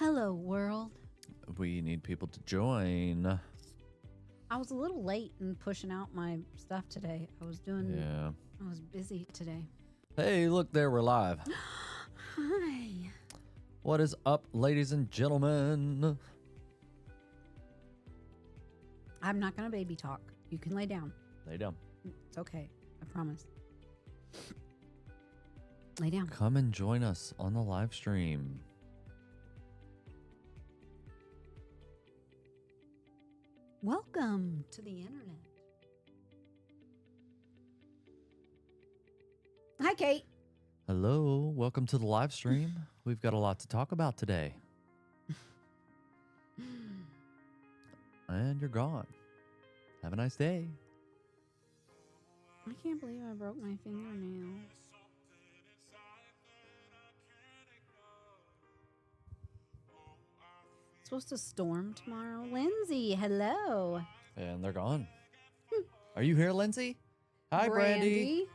Hello, world. We need people to join. I was a little late in pushing out my stuff today. I was busy today. Hey, look there, we're live. Hi. What is up, ladies and gentlemen? I'm not going to baby talk. You can lay down. Lay down. It's okay. I promise. Lay down. Come and join us on the live stream. Welcome to the internet. Hi, Kate. Hello, welcome to the live stream. We've got a lot to talk about today. And you're gone. Have a nice day. I can't believe I broke my fingernail. It's supposed to storm tomorrow. Lindsay, hello. And they're gone. Are you here, Lindsay? Hi, Brandy.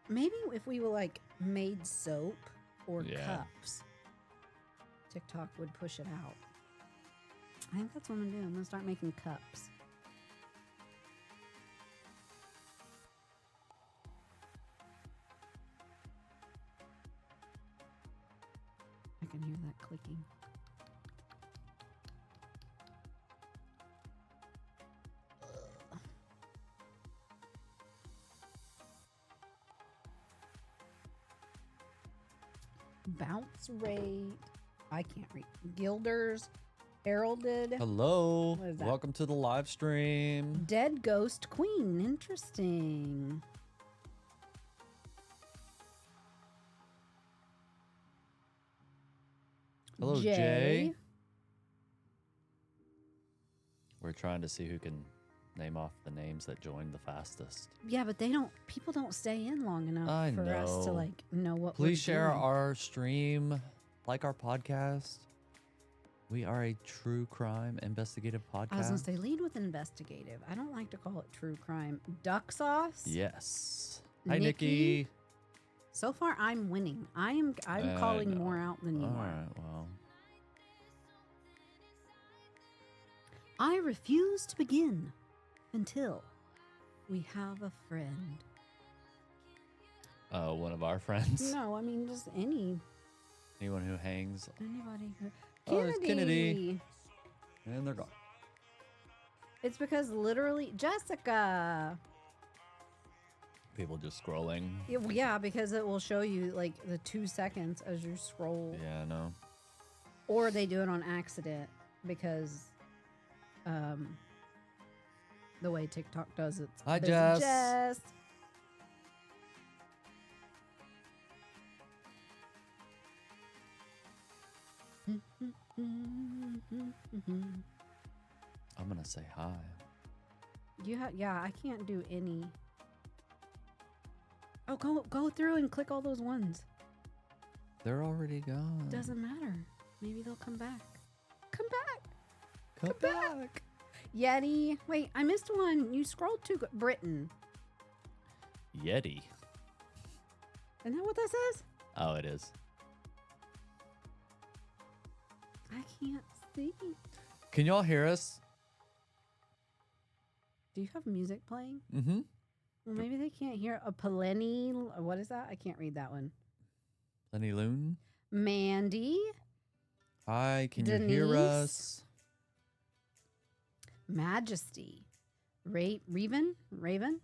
Maybe if we were like made soap or cups, TikTok would push it out. I think that's what I'm gonna do. I'm gonna start making cups. I can hear that clicking. Bounce rate. I can't read. Gilders. Heralded. Hello. What is that? Welcome to the live stream. Dead Ghost Queen. Interesting. Hello, Jay. We're trying to see who can name off the names that joined the fastest. Yeah, but people don't stay in long enough for us to like know what Please we're share doing. our stream, like our podcast. We are a true crime investigative podcast. I was going to say, lead with investigative. I don't like to call it true crime. Duck sauce? Yes. Hi, Nikki. Nikki. So far, I'm winning. I'm calling more out than you All are. right, well. I refuse to begin until we have a friend. One of our friends. No, I mean just Anyone who hangs. anybody. Oh, it's Kennedy. And they're gone. It's because literally, Jessica. People just scrolling. Yeah, because it will show you like the 2 seconds as you scroll. Yeah, I know. Or they do it on accident because the way TikTok does it. Hi, Busy Jess. Jess. I'm going to say hi. Yeah, I can't do any. Oh, go through and click all those ones. They're already gone. Doesn't matter. Maybe they'll come back. Come back. Come back. Yeti. Wait, I missed one. You scrolled too. Britain. Yeti. Isn't that what that says? Oh, it is. I can't see. Can y'all hear us? Do you have music playing? Mm-hmm. Well, maybe they can't hear a Peleni. What is that? I can't read that one. Lenny Loon. Mandy. Hi, can Denise? you hear us? Majesty. Raven. Ruin.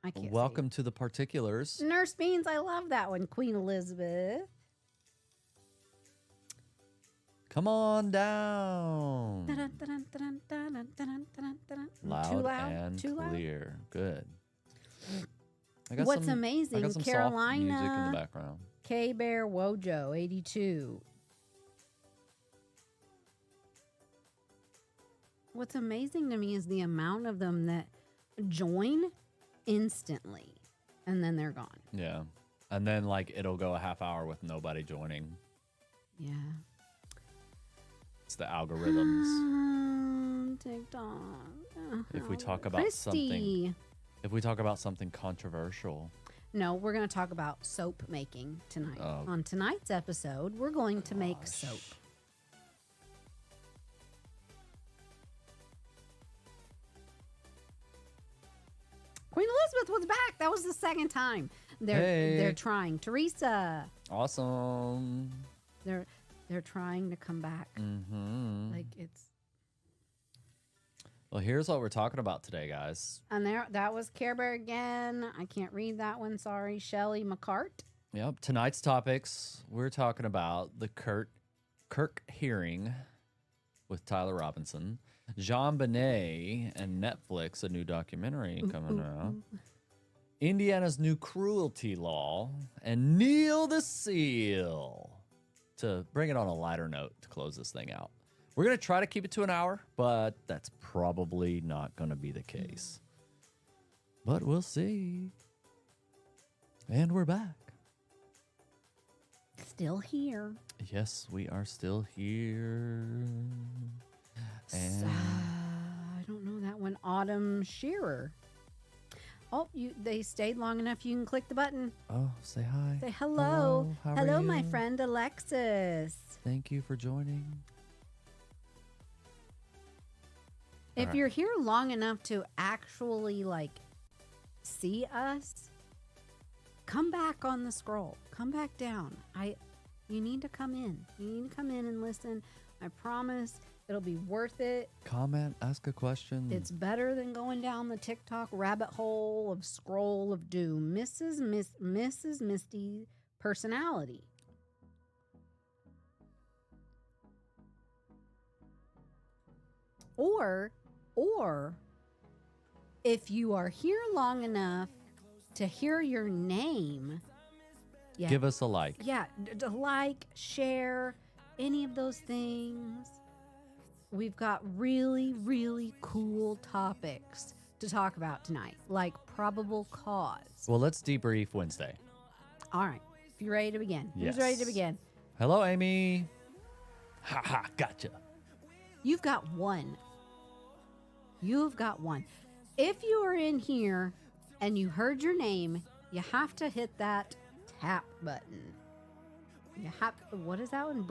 I can't. Welcome to the particulars. See. Nurse Beans. I love that one. Queen Elizabeth. Come on down. Loud and Too loud? clear. Good. What's amazing, I got some Carolina. soft music in the background. K-Bear Wojo, 82. What's amazing to me is the amount of them that join instantly and then they're gone. Yeah. And then like it'll go a half hour with nobody joining. Yeah. It's the algorithms. TikTok. If we talk about something controversial. No, we're going to talk about soap making tonight. Oh. On tonight's episode, we're going to make soap. Queen Elizabeth was back. That was the second time. They're trying. Teresa. Awesome. They're trying to come back. Mm-hmm. Like it's. Well, here's what we're talking about today, guys. And that was Care Bear again. I can't read that one. Sorry, Shelly McCart. Yep. Tonight's topics, we're talking about the Kirk hearing with Tyler Robinson, JonBénet and Netflix, a new documentary coming out, Indiana's new cruelty law, and Neil the Seal. To bring it on a lighter note to close this thing out. We're going to try to keep it to an hour, but that's probably not going to be the case. But we'll see. And we're back. Still here. Yes, we are still here. And I don't know that one. Autumn Shearer. Oh, they stayed long enough. You can click the button. oh, say hi. Say hello. How are Hello, my you? friend Alexis. Thank you for joining. If All right. you're here long enough to actually see us, come back on the scroll. Come back down. You need to come in. You need to come in and listen. I promise it'll be worth it. Comment, ask a question. It's better than going down the TikTok rabbit hole of scroll of doom. Mrs. Misty personality. Or if you are here long enough to hear your name, Give us a like. Yeah, like, share, any of those things. We've got really, really cool topics to talk about tonight, like probable cause. Well, let's debrief Wednesday. All right, if you're ready to begin. Yes. Who's ready to begin? Hello, Amy. Ha ha, gotcha. You've got one. You've got one. If you are in here and you heard your name, you have to hit that tap button. You have. What is that one?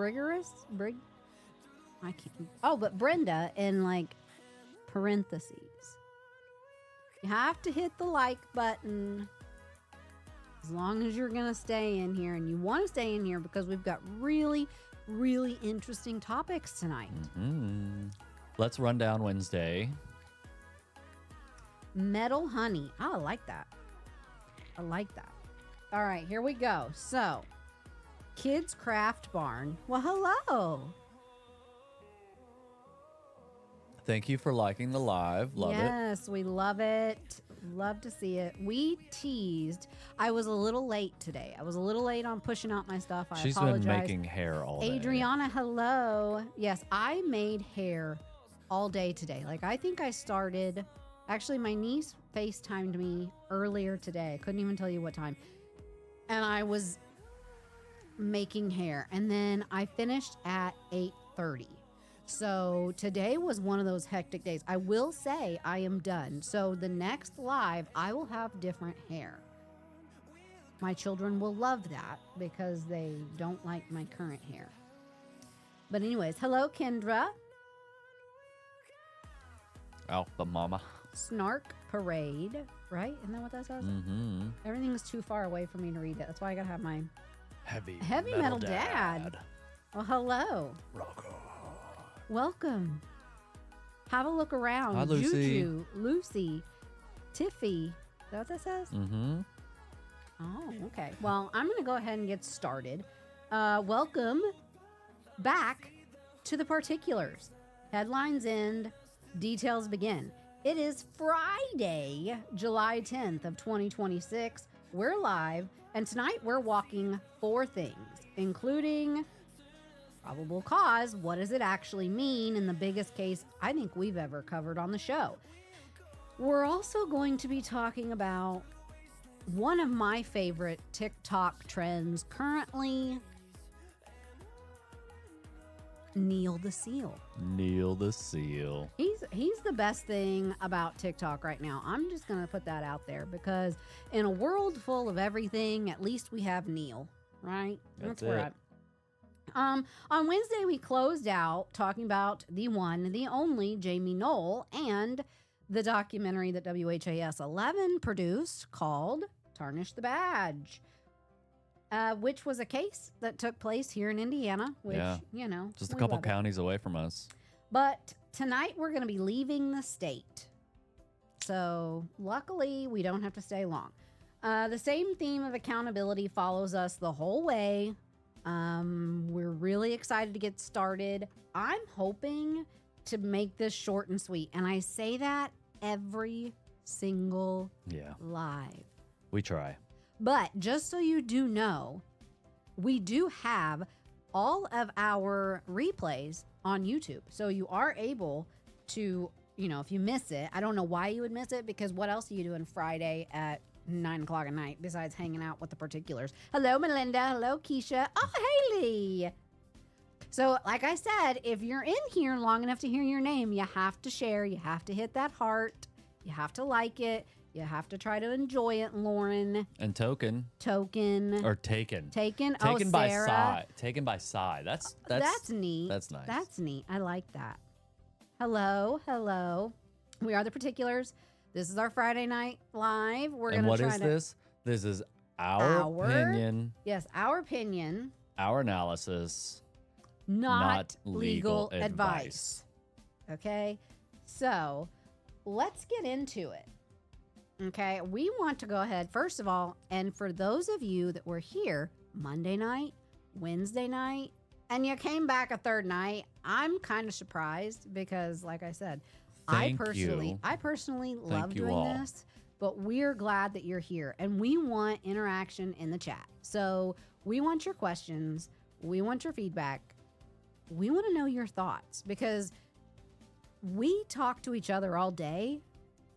I can't. Oh, but Brenda in parentheses. You have to hit the like button as long as you're gonna stay in here, and you want to stay in here because we've got really, really interesting topics tonight. Mm-hmm. Let's run down Wednesday. Metal honey. Oh, I like that. I like that. All right, here we go. So, Kids Craft Barn. Well, hello. Thank you for liking the live. Love it. Yes, we love it. Love to see it. We teased. I was a little late today. I was a little late on pushing out my stuff. I She's apologize. been making hair all day. Adriana, hello. Yes, I made hair all day today. I think I started. Actually, my niece FaceTimed me earlier today. I couldn't even tell you what time. And I was making hair. And then I finished at 8:30. So today was one of those hectic days. I will say I am done. So the next live, I will have different hair. My children will love that because they don't like my current hair. But anyways, hello, Kendra. Alpha Mama. Snark Parade, right? Isn't that what that says? Mm-hmm. Everything's too far away for me to read it. That's why I gotta have my Heavy Metal Dad. Well, hello. Rock on. Welcome. Have a look around. Hi, Lucy. Juju, Lucy, Tiffy. Is that what that says? Mm-hmm. Oh, okay. Well, I'm going to go ahead and get started. Welcome back to the particulars. Headlines end, details begin. It is Friday, July 10th of 2026. We're live, and tonight we're walking 4 things, including probable cause. What does it actually mean in the biggest case I think we've ever covered on the show? We're also going to be talking about one of my favorite TikTok trends currently, Neil the Seal. Neil the Seal. He's the best thing about TikTok right now. I'm just going to put that out there because in a world full of everything, at least we have Neil, right? That's where it. on Wednesday, we closed out talking about the one, the only Jamie Knoll and the documentary that WHAS 11 produced called Tarnish the Badge, which was a case that took place here in Indiana, which, just a we couple love it. counties away from us. But tonight we're going to be leaving the state. So luckily, we don't have to stay long. The same theme of accountability follows us the whole way. We're really excited to get started. I'm hoping to make this short and sweet. And I say that every single live. We try. But just so you do know, we do have all of our replays on YouTube. So you are able to, if you miss it, I don't know why you would miss it, because what else are you doing Friday at 9 o'clock at night besides hanging out with the particulars? Hello, Melinda. Hello, Keisha. Oh, Haley. So like I said, if you're in here long enough to hear your name, you have to share. You have to hit that heart. You have to like it. You have to try to enjoy it, Lauren. And token. Or taken. Taken. Taken by Sarah. side. Taken by side. That's neat. That's nice. That's neat. I like that. Hello. We are the particulars. This is our Friday night live. We're and gonna what try is to, this? This is our opinion. Yes, our opinion. Our analysis. Not legal advice. Okay, so let's get into it. Okay, we want to go ahead, first of all, and for those of you that were here Monday night, Wednesday night, and you came back a third night, I'm kind of surprised because, like I said, I personally love doing this, but we're glad that you're here, and we want interaction in the chat. So we want your questions, we want your feedback, we want to know your thoughts, because we talk to each other all day.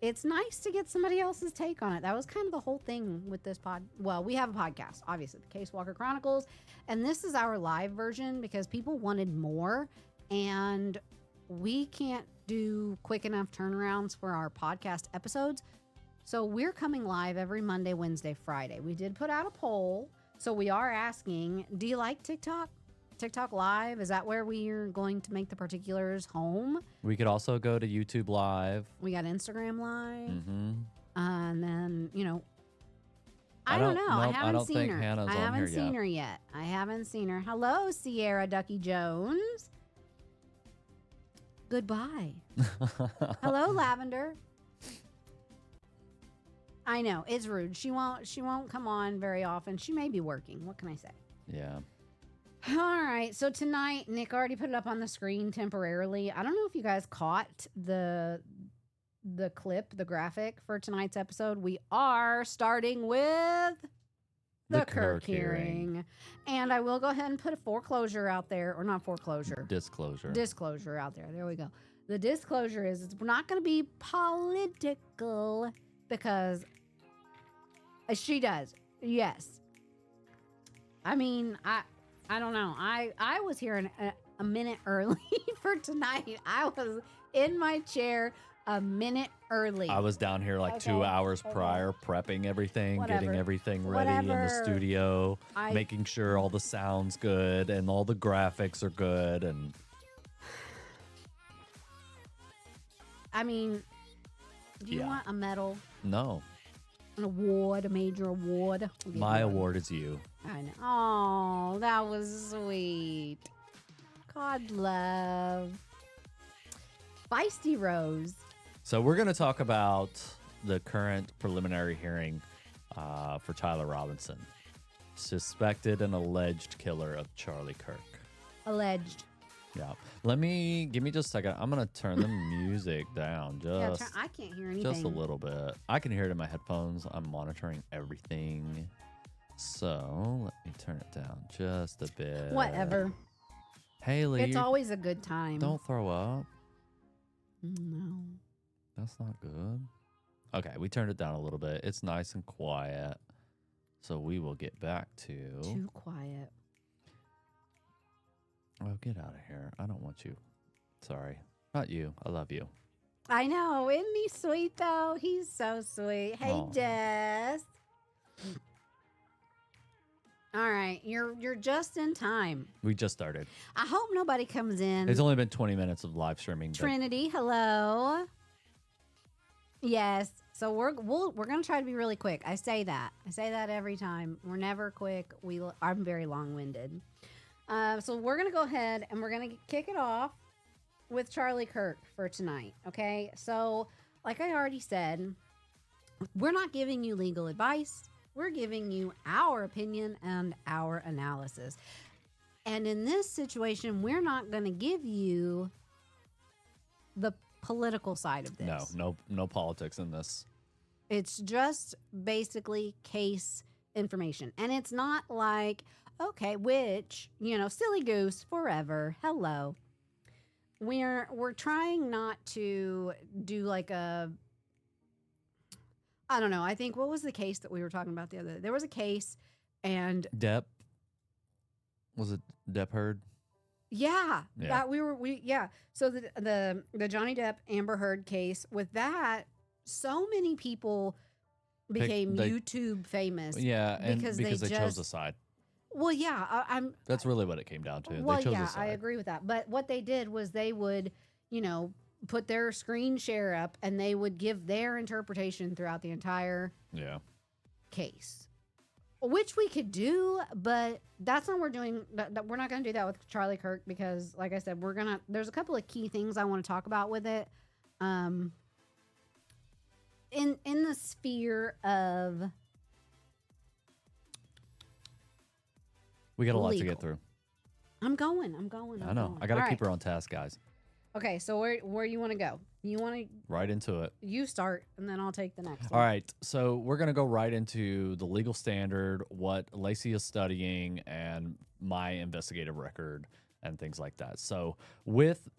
It's nice to get somebody else's take on it. That was kind of the whole thing with this pod. Well, we have a podcast, obviously, the Casewalker Chronicles, and this is our live version because people wanted more, and we can't do quick enough turnarounds for our podcast episodes. So we're coming live every Monday, Wednesday, Friday. We did put out a poll, so we are asking, do you like TikTok? TikTok Live? Is that where we are going to make the particulars home? We could also go to YouTube Live. We got Instagram Live. Mm-hmm. And then, I don't know. I haven't seen her. I haven't seen her yet. I haven't seen her. Hello, Sierra Ducky Jones. Goodbye. Hello, Lavender. I know, it's rude. She won't come on very often. She may be working. What can I say? Yeah. All right, so tonight, Nick already put it up on the screen temporarily. I don't know if you guys caught the clip, the graphic for tonight's episode. We are starting with the Kirk hearing. And I will go ahead and put a foreclosure out there, or not foreclosure. Disclosure out there. There we go. The disclosure is it's not going to be political because she does. Yes. I mean, I don't know. I was here a minute early for tonight. I was in my chair a minute early. I was down here like 2 hours prior, prepping everything, getting everything ready in the studio, making sure all the sound's good and all the graphics are good. And I mean, do you want a medal? No. An award, a major award? My award is you. I know. Oh, that was sweet. God love. Feisty Rose. So we're going to talk about the current preliminary hearing for Tyler Robinson, suspected and alleged killer of Charlie Kirk. Alleged. Yeah. Give me just a second. I'm going to turn the music down I can't hear anything. Just a little bit. I can hear it in my headphones. I'm monitoring everything. So let me turn it down just a bit. Whatever. Haley. It's always a good time. Don't throw up. No. That's not good. Okay, we turned it down a little bit. It's nice and quiet. So we will get back to... Too quiet. Oh, get out of here. I don't want you. Sorry. Not you. I love you. I know. Isn't he sweet, though? He's so sweet. Hey, Jess. All right. You're just in time. We just started. I hope nobody comes in. It's only been 20 minutes of live streaming. Trinity, hello. Yes. So we're going to try to be really quick. I say that every time. We're never quick. I'm very long-winded. So we're going to go ahead and we're going to kick it off with Charlie Kirk for tonight, okay? So, like I already said, we're not giving you legal advice. We're giving you our opinion and our analysis. And in this situation, we're not going to give you the political side of this. No politics in this. It's just basically case information. And it's not like, okay, which, silly goose forever. Hello. We're trying not to do like I don't know. I think, what was the case that we were talking about the other day? There was a case and Depp. Was it Depp Heard? Yeah. So the Johnny Depp Amber Heard case, with that, so many people became YouTube famous. Yeah, and because they chose a side. Well, yeah, That's really what it came down to. Well, they chose yeah, a side. I agree with that. But what they did was they would, put their screen share up and they would give their interpretation throughout the entire case, which we could do, but that's not what we're doing. We're not going to do that with Charlie Kirk because, like I said, there's a couple of key things I want to talk about with it. In the sphere of... We got a lot to get through. I'm going. I know. I got to keep her on task, guys. Okay, so where you want to go? You want to... Right into it. You start, and then I'll take the next All one. right, so we're going to go right into the legal standard, what Lacey is studying, and my investigative record, and things like that. So with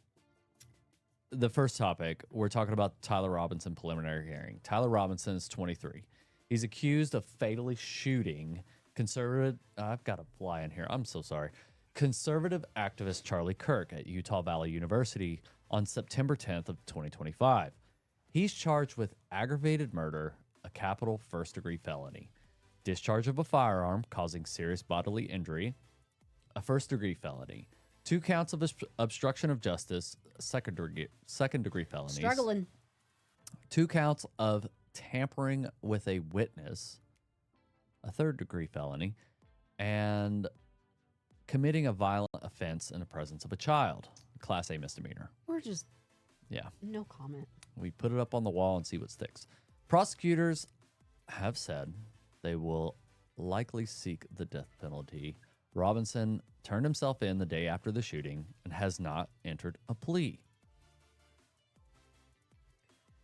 the first topic, we're talking about Tyler Robinson preliminary hearing. Tyler Robinson is 23. He's accused of fatally shooting I've got a fly in here. I'm so sorry. Conservative activist Charlie Kirk at Utah Valley University on September 10th of 2025. He's charged with aggravated murder, a capital first-degree felony, discharge of a firearm causing serious bodily injury, a first-degree felony, 2 counts of obstruction of justice, second-degree felonies, Struggling. 2 counts of tampering with a witness, a third-degree felony, and committing a violent offense in the presence of a child, Class A misdemeanor. We're just... Yeah. No comment. We put it up on the wall and see what sticks. Prosecutors have said they will likely seek the death penalty. Robinson turned himself in the day after the shooting and has not entered a plea.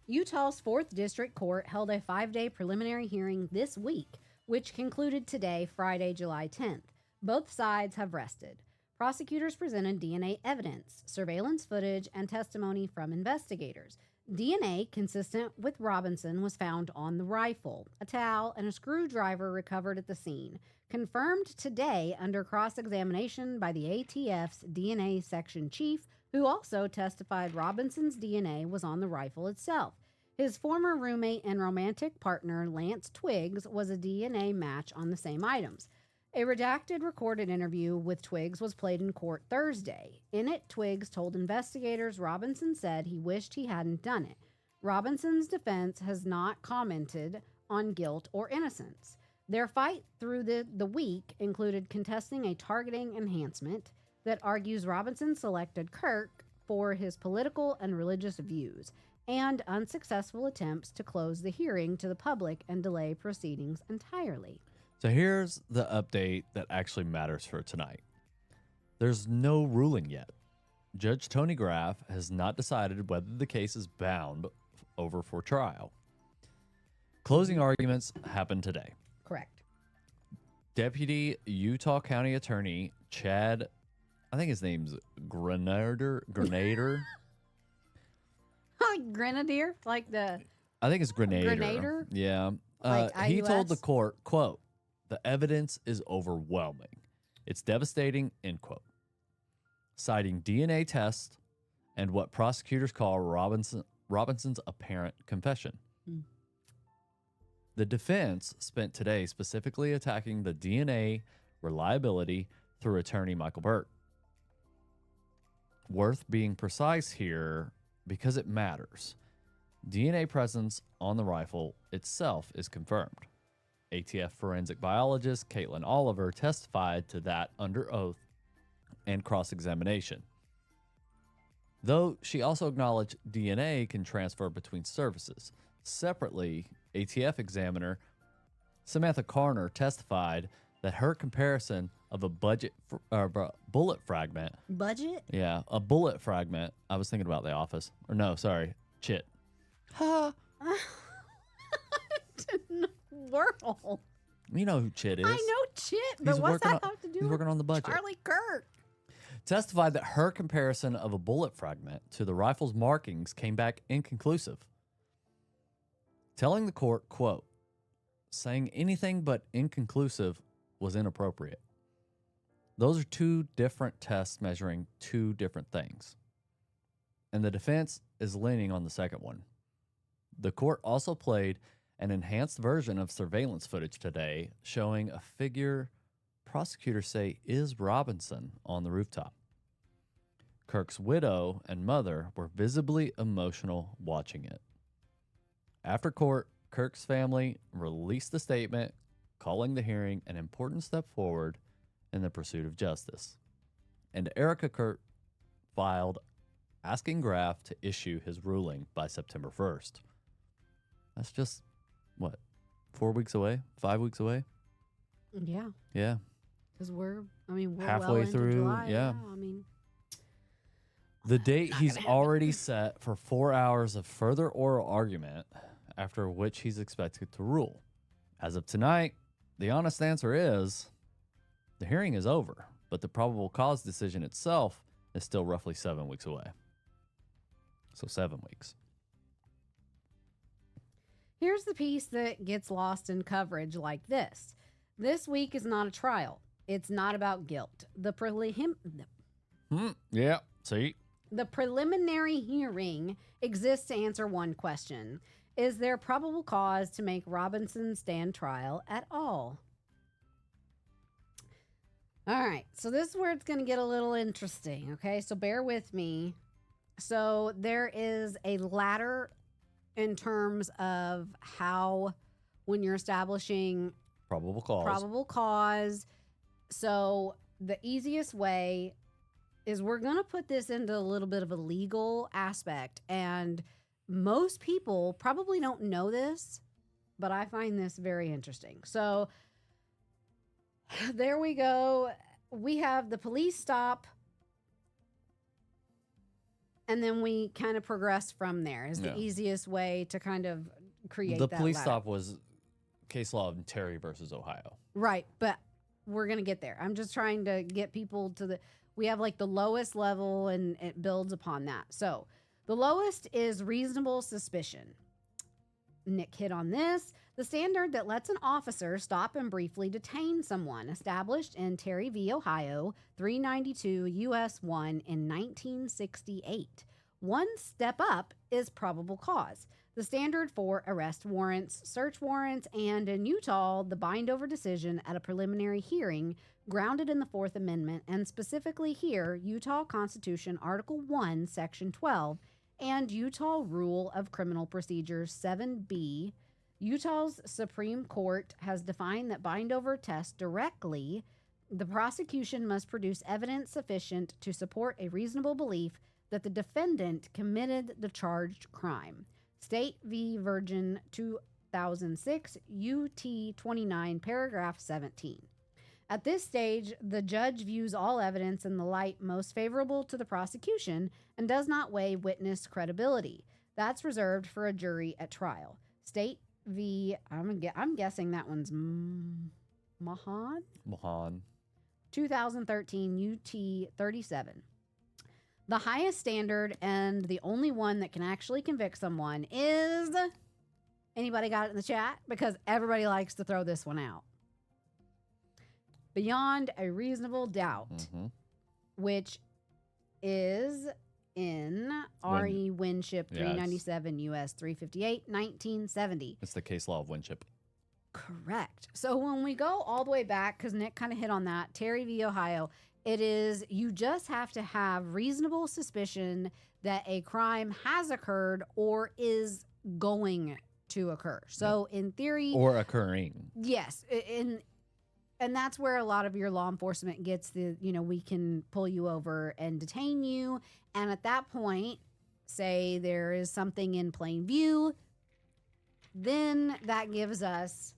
Utah's 4th District Court held a 5-day preliminary hearing this week, which concluded today, Friday, July 10th. Both sides have rested. Prosecutors presented DNA evidence, surveillance footage, and testimony from investigators. DNA consistent with Robinson was found on the rifle. A towel and a screwdriver recovered at the scene. Confirmed today under cross-examination by the ATF's DNA section chief, who also testified Robinson's DNA was on the rifle itself. His former roommate and romantic partner, Lance Twiggs, was a DNA match on the same items. A redacted recorded interview with Twiggs was played in court Thursday. In it, Twiggs told investigators Robinson said he wished he hadn't done it. Robinson's defense has not commented on guilt or innocence. Their fight through the week included contesting a targeting enhancement that argues Robinson selected Kirk for his political and religious views, and unsuccessful attempts to close the hearing to the public and delay proceedings entirely. So here's the update that actually matters for tonight. There's no ruling yet. Judge Tony Graf has not decided whether the case is bound over for trial. Closing arguments happened today. Correct. Deputy Utah County Attorney Chad, I think his name's Grenadier. Grenadier? Like the I think it's Grenader. Grenader? Yeah. Like He told the IUS? court, quote, "The evidence is overwhelming. It's devastating," end quote. Citing DNA tests and what prosecutors call Robinson's apparent confession. Hmm. The defense spent today specifically attacking the DNA reliability through attorney Michael Burt. Worth being precise here because it matters. DNA presence on the rifle itself is confirmed. ATF forensic biologist Caitlin Oliver testified to that under oath and cross-examination. Though she also acknowledged DNA can transfer between services. Separately, ATF examiner Samantha Carner testified that her comparison of a bullet fragment. Budget? Yeah, a bullet fragment. I was thinking about The Office. Or no, sorry, Chit. Ha! In the world. You know who Chit is. I know Chit, but what's that have to do He's with working on the budget. Charlie Kirk? Testified that her comparison of a bullet fragment to the rifle's markings came back inconclusive. Telling the court, quote, "Saying anything but inconclusive was inappropriate. Those are two different tests measuring two different things." And the defense is leaning on the second one. The court also played an enhanced version of surveillance footage today showing a figure prosecutors say is Robinson on the rooftop. Kirk's widow and mother were visibly emotional watching it. After court, Kirk's family released a statement calling the hearing an important step forward in the pursuit of justice. And Erica Kirk filed asking Graf to issue his ruling by September 1st. That's just, what, 4 weeks away? 5 weeks away? Yeah. Yeah. Because we're halfway well into through, July. yeah. I mean, The date he's already set for 4 hours of further oral argument, after which he's expected to rule. As of tonight, the honest answer is the hearing is over, but the probable cause decision itself is still roughly 7 weeks away. So 7 weeks. here's the piece that gets lost in coverage like this. This week is not a trial. It's not about guilt. The Yeah, see? The preliminary hearing exists to answer one question. Is there probable cause to make Robinson stand trial at all? All right, so this is where it's going to get a little interesting, okay? So bear with me. So there is a ladder in terms of how, when you're establishing Probable cause. So the easiest way is we're going to put this into a little bit of a legal aspect. And most people probably don't know this, but I find this very interesting. So there we go. We have the police stop. And then we kind of progress from there is the easiest way to kind of create the that police ladder. stop was case law of Terry versus Ohio. Right, but we're going to get there. I'm just trying to get people to the... We have like the lowest level and it builds upon that. So the lowest is reasonable suspicion. Nick hit on this. The standard that lets an officer stop and briefly detain someone, established in Terry v. Ohio, 392 U.S. 1 in 1968. One step up is probable cause. The standard for arrest warrants, search warrants, and in Utah, the bind-over decision at a preliminary hearing grounded in the Fourth Amendment, and specifically here, Utah Constitution Article 1, Section 12, and Utah Rule of Criminal Procedures 7B. Utah's Supreme Court has defined that bind-over test directly. The prosecution must produce evidence sufficient to support a reasonable belief that the defendant committed the charged crime. State v. Virgin 2006, UT 29, paragraph 17. At this stage, the judge views all evidence in the light most favorable to the prosecution and does not weigh witness credibility. That's reserved for a jury at trial. State v. I'm guessing that one's Mahan? 2013, UT 37. The highest standard and the only one that can actually convict someone is Anybody got it in the chat? Because everybody likes to throw this one out. Beyond a reasonable doubt, which is in RE Winship 397 US 358 1970. It's the case law of Winship. Correct. So when we go all the way back, because Nick kind of hit on that, Terry v. Ohio, it is you just have to have reasonable suspicion that a crime has occurred or is going to occur. So in theory, or occurring. Yes. And that's where a lot of your law enforcement gets we can pull you over and detain you. And at that point, say there is something in plain view, then that gives us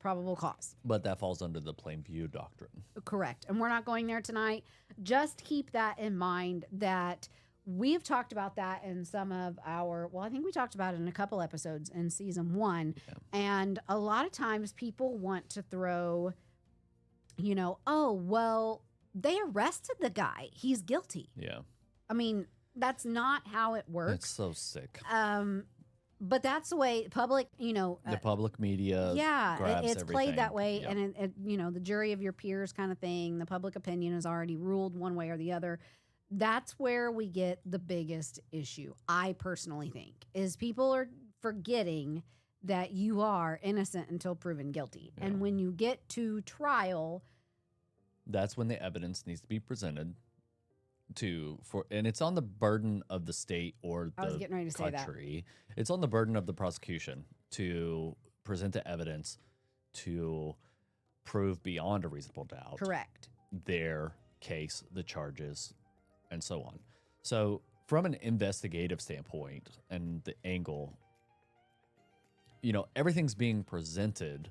probable cause. But that falls under the plain view doctrine. Correct. And we're not going there tonight. Just keep that in mind that we've talked about that in some of our, I think we talked about it in a couple episodes in season 1. Yeah. And a lot of times people want to throw, oh, well, they arrested the guy. He's guilty. Yeah. I mean, that's not how it works. It's so sick. But that's the way public, the public media. Yeah, grabs it's played that way. Yeah. And, the jury of your peers kind of thing, the public opinion has already ruled one way or the other. That's where we get the biggest issue, I personally think, is people are forgetting that you are innocent until proven guilty. Yeah. And when you get to trial, that's when the evidence needs to be presented and it's on the burden of the state or the I was getting ready to country. Say that. It's on the burden of the prosecution to present the evidence to prove beyond a reasonable doubt. Correct. Their case, the charges, and so on. So from an investigative standpoint and the angle, everything's being presented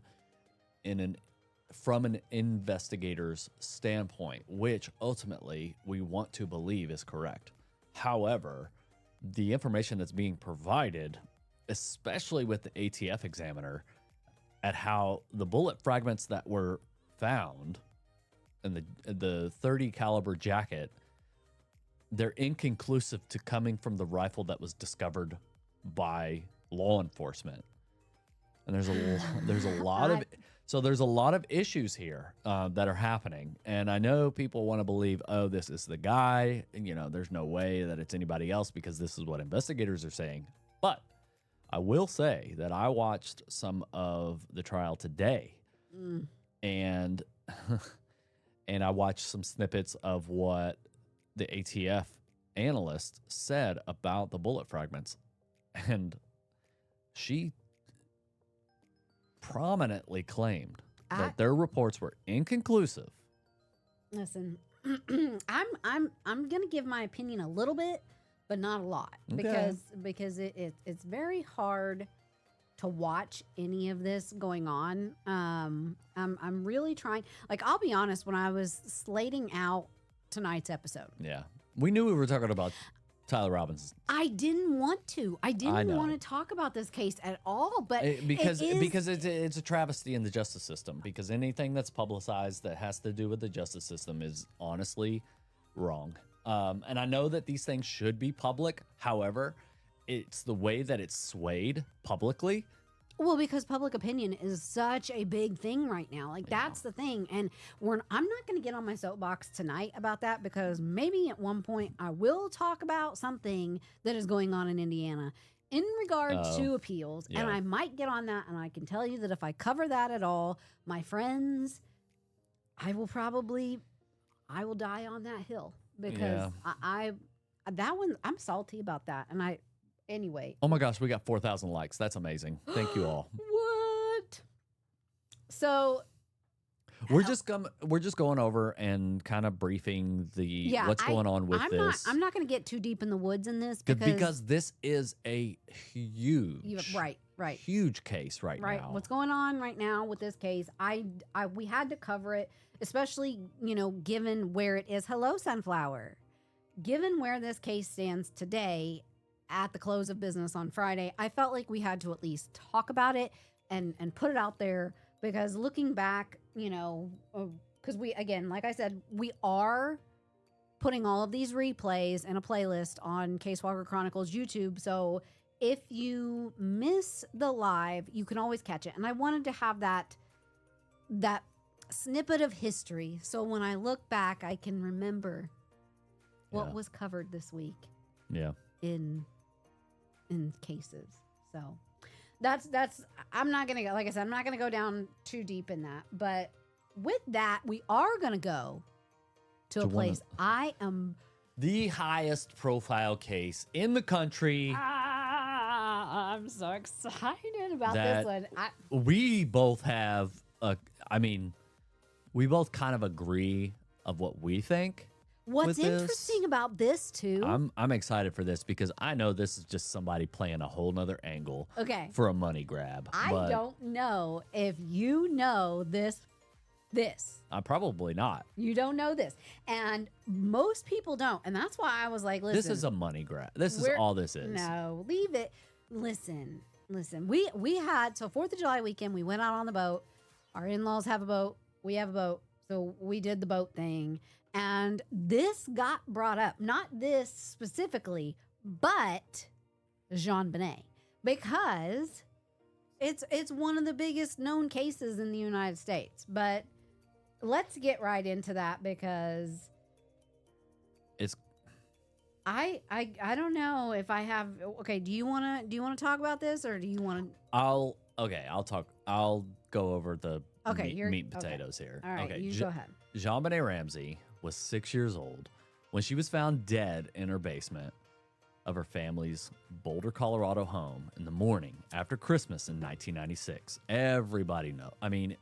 from an investigator's standpoint, which ultimately we want to believe is correct. However, the information that's being provided, especially with the ATF examiner, at how the bullet fragments that were found in the .30 caliber jacket, they're inconclusive to coming from the rifle that was discovered by law enforcement. And there's a lot of issues here that are happening. And I know people want to believe, oh, this is the guy. And, there's no way that it's anybody else because this is what investigators are saying. But I will say that I watched some of the trial today, and and I watched some snippets of what the ATF analyst said about the bullet fragments, and she prominently claimed that their reports were inconclusive. Listen, I'm gonna give my opinion a little bit, but not a lot, because it's very hard to watch any of this going on. I'm really trying. I'll be honest, when I was slating out tonight's episode, we knew we were talking about Tyler Robinson. I didn't want to. I didn't want to talk about this case at all, but because it's a travesty in the justice system. Because anything that's publicized that has to do with the justice system is honestly wrong. And I know that these things should be public. However, it's the way that it's swayed publicly. Well, because public opinion is such a big thing right now. That's the thing. And I'm not going to get on my soapbox tonight about that, because maybe at one point I will talk about something that is going on in Indiana in regards to appeals. And I might get on that. And I can tell you that if I cover that at all, my friends, I will die on that hill, because I'm salty about that. And anyway. Oh my gosh, we got 4,000 likes. That's amazing. Thank you all. What? So we're just going over and kind of briefing what's going on with this. I'm not going to get too deep in the woods in this, because this is a huge huge case right now. What's going on right now with this case? We had to cover it, especially given where it is. Hello, Sunflower. Given where this case stands today, at the close of business on Friday, I felt like we had to at least talk about it and put it out there, because looking back, because we, again, like I said, we are putting all of these replays in a playlist on Casewalker Chronicles YouTube. So if you miss the live, you can always catch it. And I wanted to have that snippet of history, so when I look back, I can remember what was covered this week. Yeah. In cases. So that's I'm not gonna go, like I said, I'm not gonna go down too deep in that. But with that, we are gonna go to a place I am the highest profile case in the country. I'm so excited about this one. We both have we both kind of agree of what we think. What's interesting about this too? I'm excited for this because I know this is just somebody playing a whole nother angle. Okay. For a money grab. I don't know if you know this. Probably not. You don't know this, and most people don't, and that's why I was like, listen. This is a money grab. This is all this is. No, leave it. Listen. We had 4th of July weekend. We went out on the boat. Our in-laws have a boat. We have a boat, so we did the boat thing. And this got brought up, not this specifically, but JonBénet, because it's one of the biggest known cases in the United States. But let's get right into that because it's. I don't know if I have. Okay, do you want to talk about this, or do you want to? I'll talk. I'll go over the meat and potatoes here. All right, you go ahead. JonBénet Ramsey was 6 years old when she was found dead in her basement of her family's Boulder, Colorado home in the morning after Christmas in 1996. Everybody know. I mean,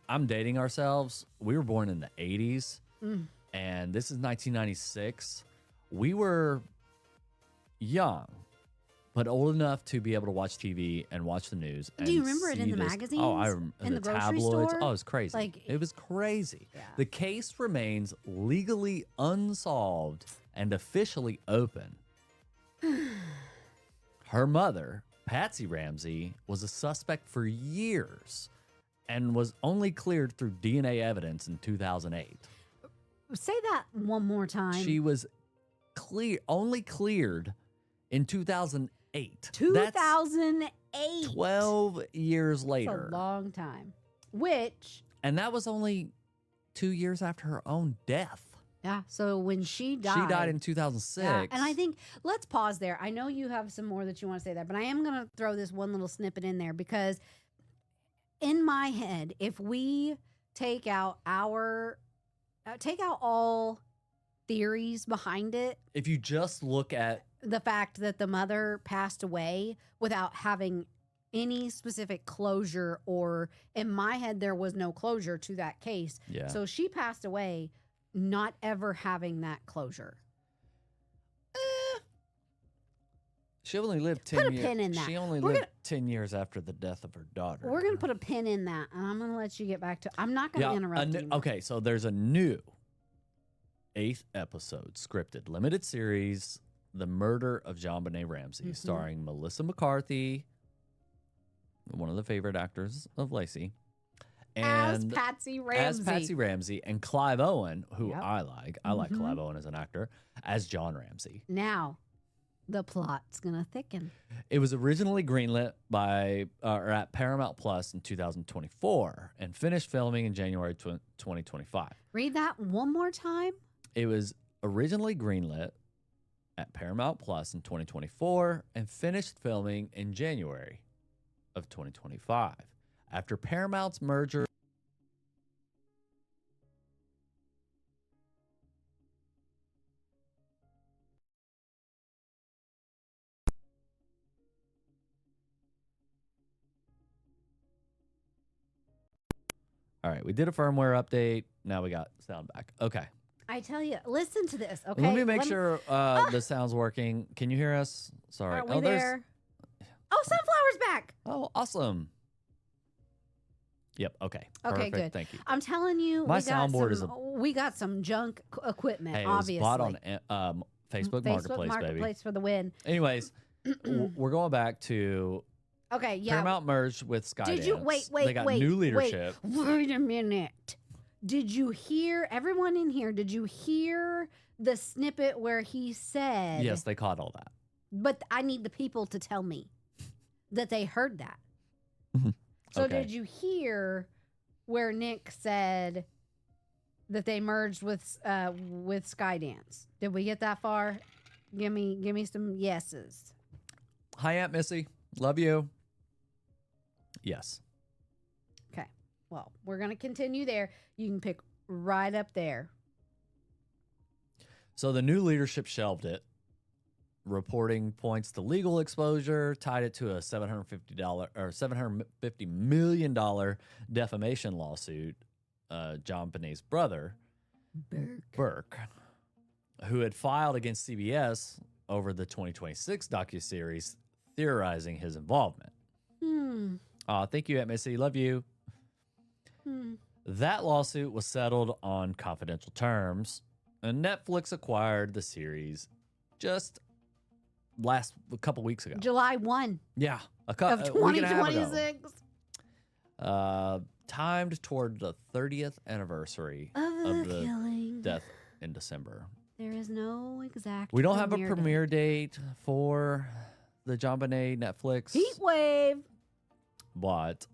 I'm dating ourselves. We were born in the 80s, and this is 1996. We were young, but old enough to be able to watch TV and watch the news. Do you remember it in the magazines? Oh, I remember. In the grocery tabloids. store? Oh, it was crazy. It was crazy. Yeah. The case remains legally unsolved and officially open. Her mother, Patsy Ramsey, was a suspect for years and was only cleared through DNA evidence in 2008. Say that one more time. She was only cleared in 2008. 2008. 12 years later. That's a long time. And that was only 2 years after her own death. Yeah. So when she died. She died in 2006. Yeah, and I think, let's pause there. I know you have some more that you want to say there, but I am going to throw this one little snippet in there because in my head, if we take out all theories behind it. If you just look at the fact that the mother passed away without having any specific closure, or in my head, there was no closure to that case. Yeah. So she passed away not ever having that closure. She only lived 10 years. Put a pin in that. She only lived 10 years after the death of her daughter. We're going to put a pin in that, and I'm going to let you get back to. I'm not going to interrupt you. Okay, so there's a new 8th episode scripted limited series, The Murder of JonBénet Ramsey, starring Melissa McCarthy, one of the favorite actors of Lacey. As Patsy Ramsey and Clive Owen, who I like. I like Clive Owen as an actor, as John Ramsey. Now, the plot's going to thicken. It was originally greenlit at Paramount Plus in 2024 and finished filming in January 2025. Read that one more time. It was originally greenlit at Paramount Plus in 2024 and finished filming in January of 2025. After Paramount's merger. All right, we did a firmware update. Now we got sound back. Okay. I tell you, listen to this. Okay. Let me make sure the sound's working. Can you hear us? Sorry. Are we there? Oh, Sunflower's back. Oh, awesome. Yep. Okay. Okay, Perfect. good. Thank you. I'm telling you, my soundboard we got some junk equipment. Hey, obviously, it was bought on Facebook Marketplace, baby. For the win. Anyways, we're going back to. Okay. Yeah. Paramount merged with Skydance. Did you wait? They got new leadership. Wait a minute. Did you hear everyone in here? Did you hear the snippet where he said? Yes, they caught all that. But I need the people to tell me that they heard that. So Okay. did you hear where Nick said that they merged with Skydance? Did we get that far? Give me some yeses. Hi, Aunt Missy. Love you. Yes. Okay. Well, we're going to continue there. You can pick right up there. So the new leadership shelved it. Reporting points to legal exposure, tied it to a $750 million defamation lawsuit. JonBénet's brother, Burke, who had filed against CBS over the 2026 docuseries, theorizing his involvement. Thank you, Aunt Missy. Love you. That lawsuit was settled on confidential terms, and Netflix acquired the series just a couple weeks ago. July 1 Yeah, of a week and a half ago. 2026. Timed toward the 30th anniversary of the killing. death in December. There is no exact. We don't have a premiere date for the JonBénet Netflix. Heat wave. But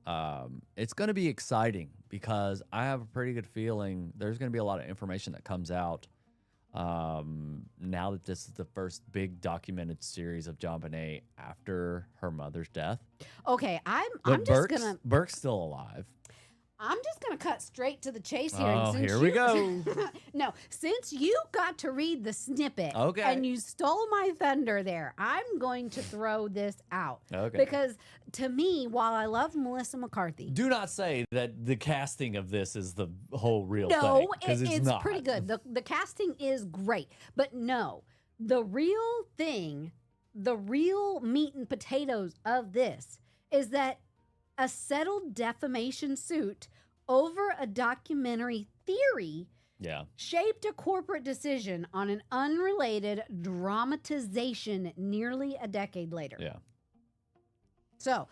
it's going to be exciting because I have a pretty good feeling there's going to be a lot of information that comes out now that this is the first big documented series of JonBénet after her mother's death. Okay, I'm But just Burke's still alive. I'm just gonna cut straight to the chase here. Oh, And since here we go. No, since you got to read the snippet, Okay. and you stole my thunder there, I'm going to throw this out. Okay. Because to me, while I love Melissa McCarthy, Do not say that the casting of this is the whole real thing. no, 'Cause it's not. pretty good. The casting is great, but no, the real thing, the real meat and potatoes of this is that a settled defamation suit over a documentary theory Yeah. shaped a corporate decision on an unrelated dramatization nearly a decade later. Yeah. So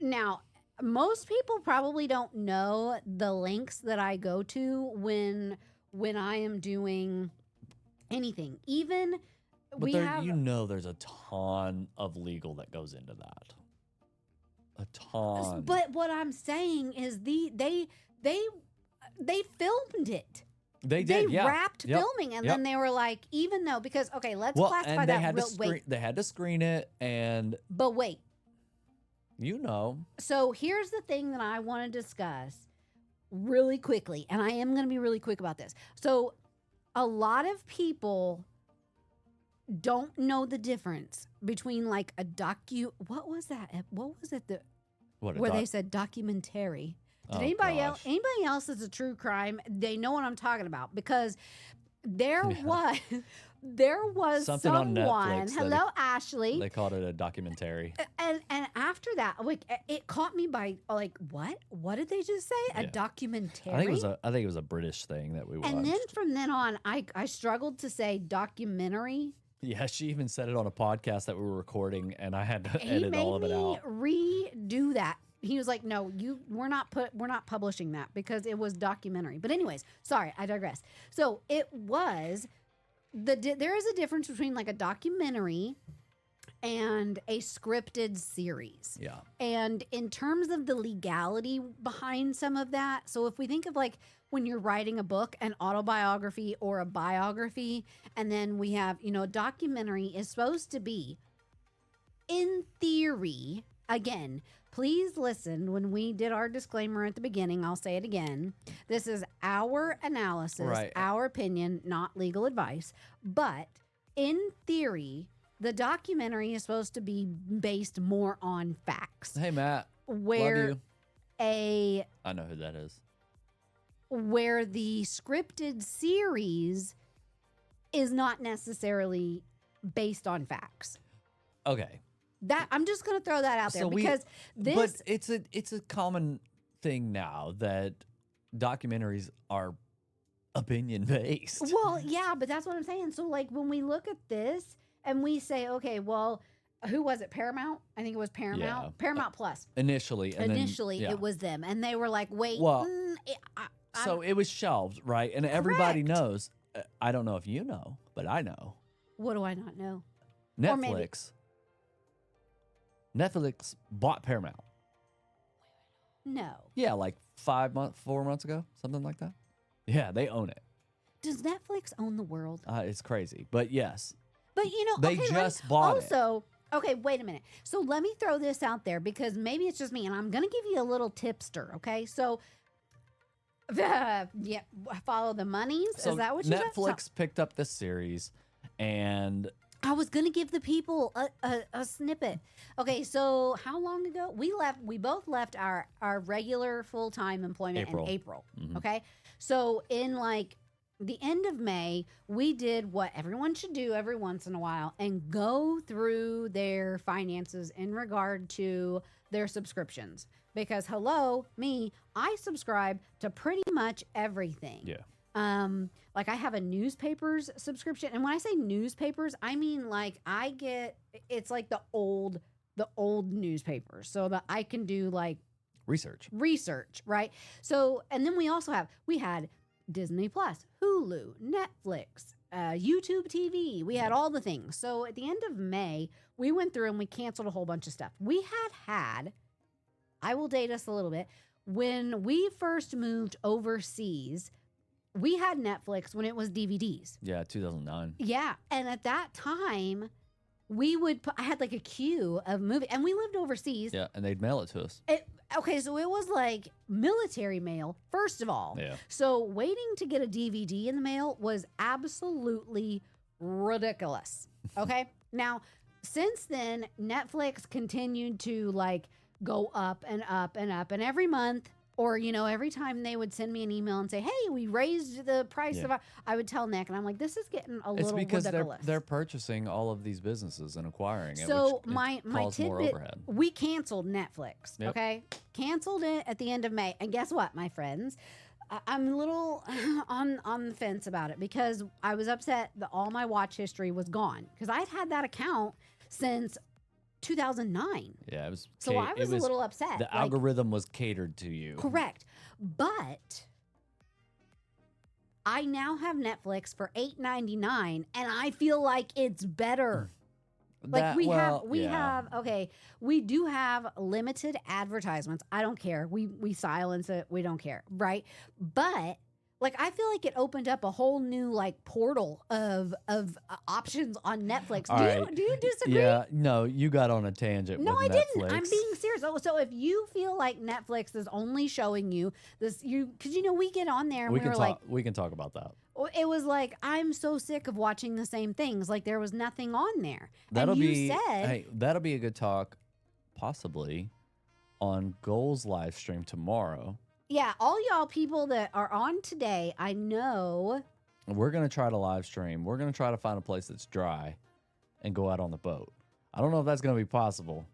now, most people probably don't know the links that I go to when I am doing anything. Even But there's a ton of legal that goes into that. A ton. But what I'm saying is they filmed it. They did, They yeah. wrapped Yep. filming, and Yep. then they were like, even though let's Well, classify and they that had real. to Wait, they had to screen it, and but wait. So here's the thing that I want to discuss really quickly, and I am going to be really quick about this. So a lot of people don't know the difference between like a what was that? What was it where they said documentary? Did anybody else that's a true crime? They know what I'm talking about because there was Something on someone. Netflix that Hello, Ashley. they called it a documentary. And after that, like it caught me by like what? What did they just say? A Yeah. documentary? I think it was a British thing that we watched. And then from then on, I struggled to say documentary. Yeah, she even said it on a podcast that we were recording, and I had to He edit made all of it me out. redo that. He was like, "No, we're not publishing that because it was documentary." But anyways, sorry, I digress. So it was there is a difference between like a documentary and a scripted series. Yeah. And in terms of the legality behind some of that, so if we think of like when you're writing a book, an autobiography or a biography, and then we have, a documentary is supposed to be, in theory, again, please listen when we did our disclaimer at the beginning, I'll say it again. This is our analysis, Right. our opinion, not legal advice. But in theory, the documentary is supposed to be based more on facts. Hey, Matt. Where Love you. I know who that is. Where the scripted series is not necessarily based on facts. Okay. That I'm just going to throw that out there because But it's a common thing now that documentaries are opinion based. Well, yeah, but that's what I'm saying. So like when we look at this and we say, okay, well, who was it? Paramount? I think it was Paramount. Yeah. Paramount Plus. Initially, It was them, and they were like, wait. Well, so it was shelved, right? And everybody Correct. knows. I don't know if you know, but I know. What do I not know? Or maybe- Netflix bought Paramount. No. Yeah, like 4 months ago, something like that. Yeah, they own it. Does Netflix own the world? It's crazy, but yes, But you know, they okay, just bought it. Also, okay, wait a minute. So let me throw this out there because maybe it's just me, and I'm gonna give you a little tipster. Okay, so yeah, follow the monies. So Is that what you said? Netflix picked up this series, and I was gonna give the people a snippet. Okay, so how long ago we both left our regular full-time employment in April. Mhm. Okay, so in like the end of May, we did what everyone should do every once in a while and go through their finances in regard to their subscriptions. Because I subscribe to pretty much everything. yeah, Like I have a newspapers subscription, and when I say newspapers, I mean like it's like the old newspapers, so that I can do like research, right? So, and then we had Disney Plus, Hulu, Netflix, YouTube TV. We had all the things. So at the end of May, we went through and we canceled a whole bunch of stuff. We had, I will date us a little bit, when we first moved overseas, we had Netflix when it was DVDs. yeah, 2009. Yeah. And at that time, I had like a queue of movies, and we lived overseas. Yeah, and they'd mail it to us. Okay, so it was like military mail, first of all. Yeah. So waiting to get a DVD in the mail was absolutely ridiculous. Okay. Now, since then, Netflix continued to like go up and up and up. And every month, or, every time they would send me an email and say, hey, we raised the price of I would tell Nick, and I'm like, this is getting a little because ridiculous. they're purchasing all of these businesses and acquiring it, So which my causes more tidbit, overhead. we canceled Netflix, Yep. okay? Canceled it at the end of May. And guess what, my friends? I'm a little on the fence about it because I was upset that all my watch history was gone because I'd had that account since 2009. Yeah, it was. So I was a little upset. The algorithm was catered to you. Correct. But I now have Netflix for $8.99 and I feel like it's better. Like we do have limited advertisements. I don't care. We silence it. We don't care, right? But like I feel like it opened up a whole new like portal of options on Netflix. Do you disagree? Yeah, no, you got on a tangent. No, with I didn't. Netflix. I'm being serious. So if you feel like Netflix is only showing you this, because we get on there and we can talk about that. It was like, I'm so sick of watching the same things. Like there was nothing on there. That'll be a good talk, possibly, on Goals live stream tomorrow. Yeah, all y'all people that are on today, I know. We're going to try to live stream. We're going to try to find a place that's dry and go out on the boat. I don't know if that's going to be possible,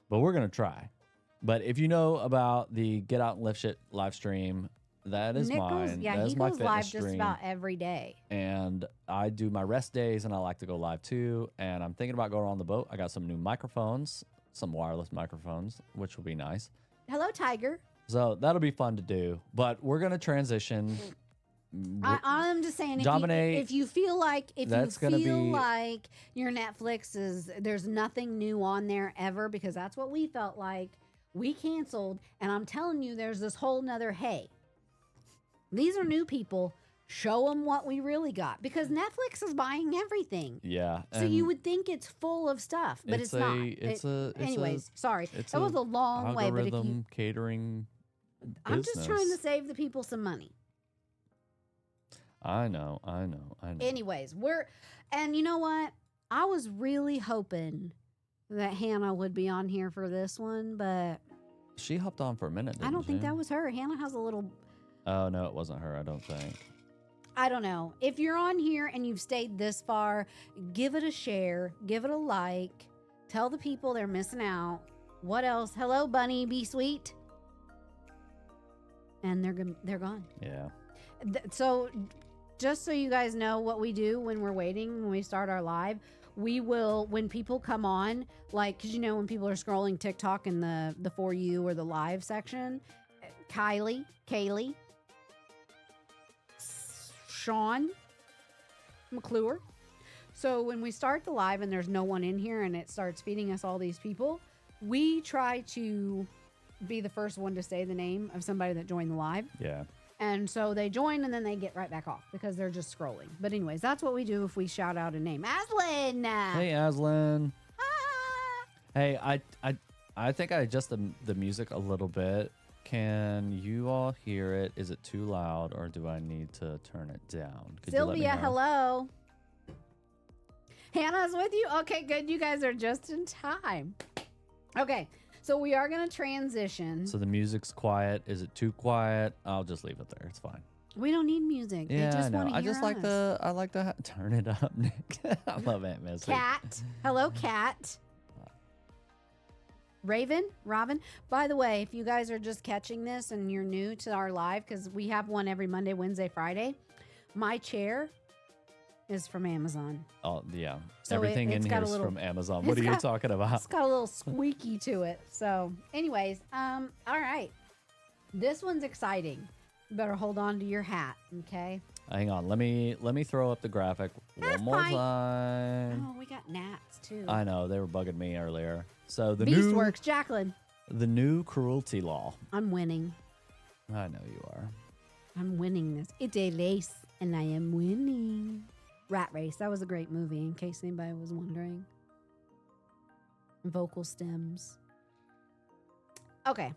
but we're going to try. But if you know about the Get Out and Lift Shit live stream, that is mine. Yeah, he goes live just about every day. And I do my rest days, and I like to go live too. And I'm thinking about going on the boat. I got some new microphones, some wireless microphones, which will be nice. Hello, Tiger. So that'll be fun to do. But we're going to transition. I'm just saying, if you feel like your Netflix there's nothing new on there ever, because that's what we felt like. We canceled, and I'm telling you, there's this whole nother, hey, these are new people. Show them what we really got, because Netflix is buying everything. Yeah. So you would think it's full of stuff, but it's not. Anyways, sorry. That was a long way, but if you catering business. I'm just trying to save the people some money. I know. Anyways, and you know what? I was really hoping that Hannah would be on here for this one, but she hopped on for a minute. I don't think that was her. Hannah has a little. Oh no, it wasn't her. I don't think. I don't know. If you're on here and you've stayed this far, give it a share, give it a like, tell the people they're missing out. What else? Hello, Bunny, be sweet. And they're gone. Yeah. So just so you guys know what we do when we're waiting, when we start our live, we will, when people come on, like, because when people are scrolling TikTok in the For You or the live section, Kaylee, Sean McClure. So when we start the live and there's no one in here and it starts feeding us all these people, we try to be the first one to say the name of somebody that joined the live. Yeah. And so they join and then they get right back off because they're just scrolling. But anyways, that's what we do if we shout out a name. Aslan! Hey, Aslan. Ah! Hey, I think I adjust the music a little bit. Can you all hear it? Is it too loud or do I need to turn it down? Could you let me Sylvia, know? hello. Hannah's with you? Okay, good. You guys are just in time. Okay, so we are going to transition. So the music's quiet. Is it too quiet? I'll just leave it there. It's fine. We don't need music. Yeah, they just I know. want to I hear just like us. I like to turn it up, Nick. I love Aunt Missy. Cat. Hello, Cat. Raven, Robin. By the way, if you guys are just catching this and you're new to our live, because we have one every Monday, Wednesday, Friday, my chair is from Amazon. Oh, yeah. So Everything it's in got here a is little- from Amazon. What are you talking about? It's got a little squeaky to it. So anyways, all right. This one's exciting. You better hold on to your hat, okay? Hang on. Let me throw up the graphic one more fine. time. Oh, we got gnats too. I know. They were bugging me earlier. So the Beastworks, Jacqueline. the new cruelty law. I'm winning. I know you are. I'm winning this. It's a race, and I am winning. Rat Race. That was a great movie, in case anybody was wondering. Vocal stems. Okay.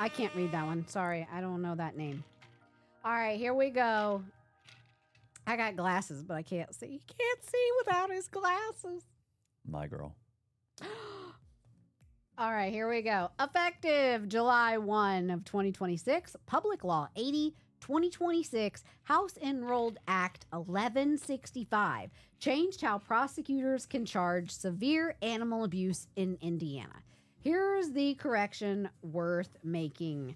I can't read that one. Sorry, I don't know that name. All right, here we go. I got glasses, but I can't see. He can't see without his glasses. My girl. All right, here we go. Effective July 1 of 2026, Public Law 80, 2026, House Enrolled Act 1165 changed how prosecutors can charge severe animal abuse in Indiana. Here's the correction worth making.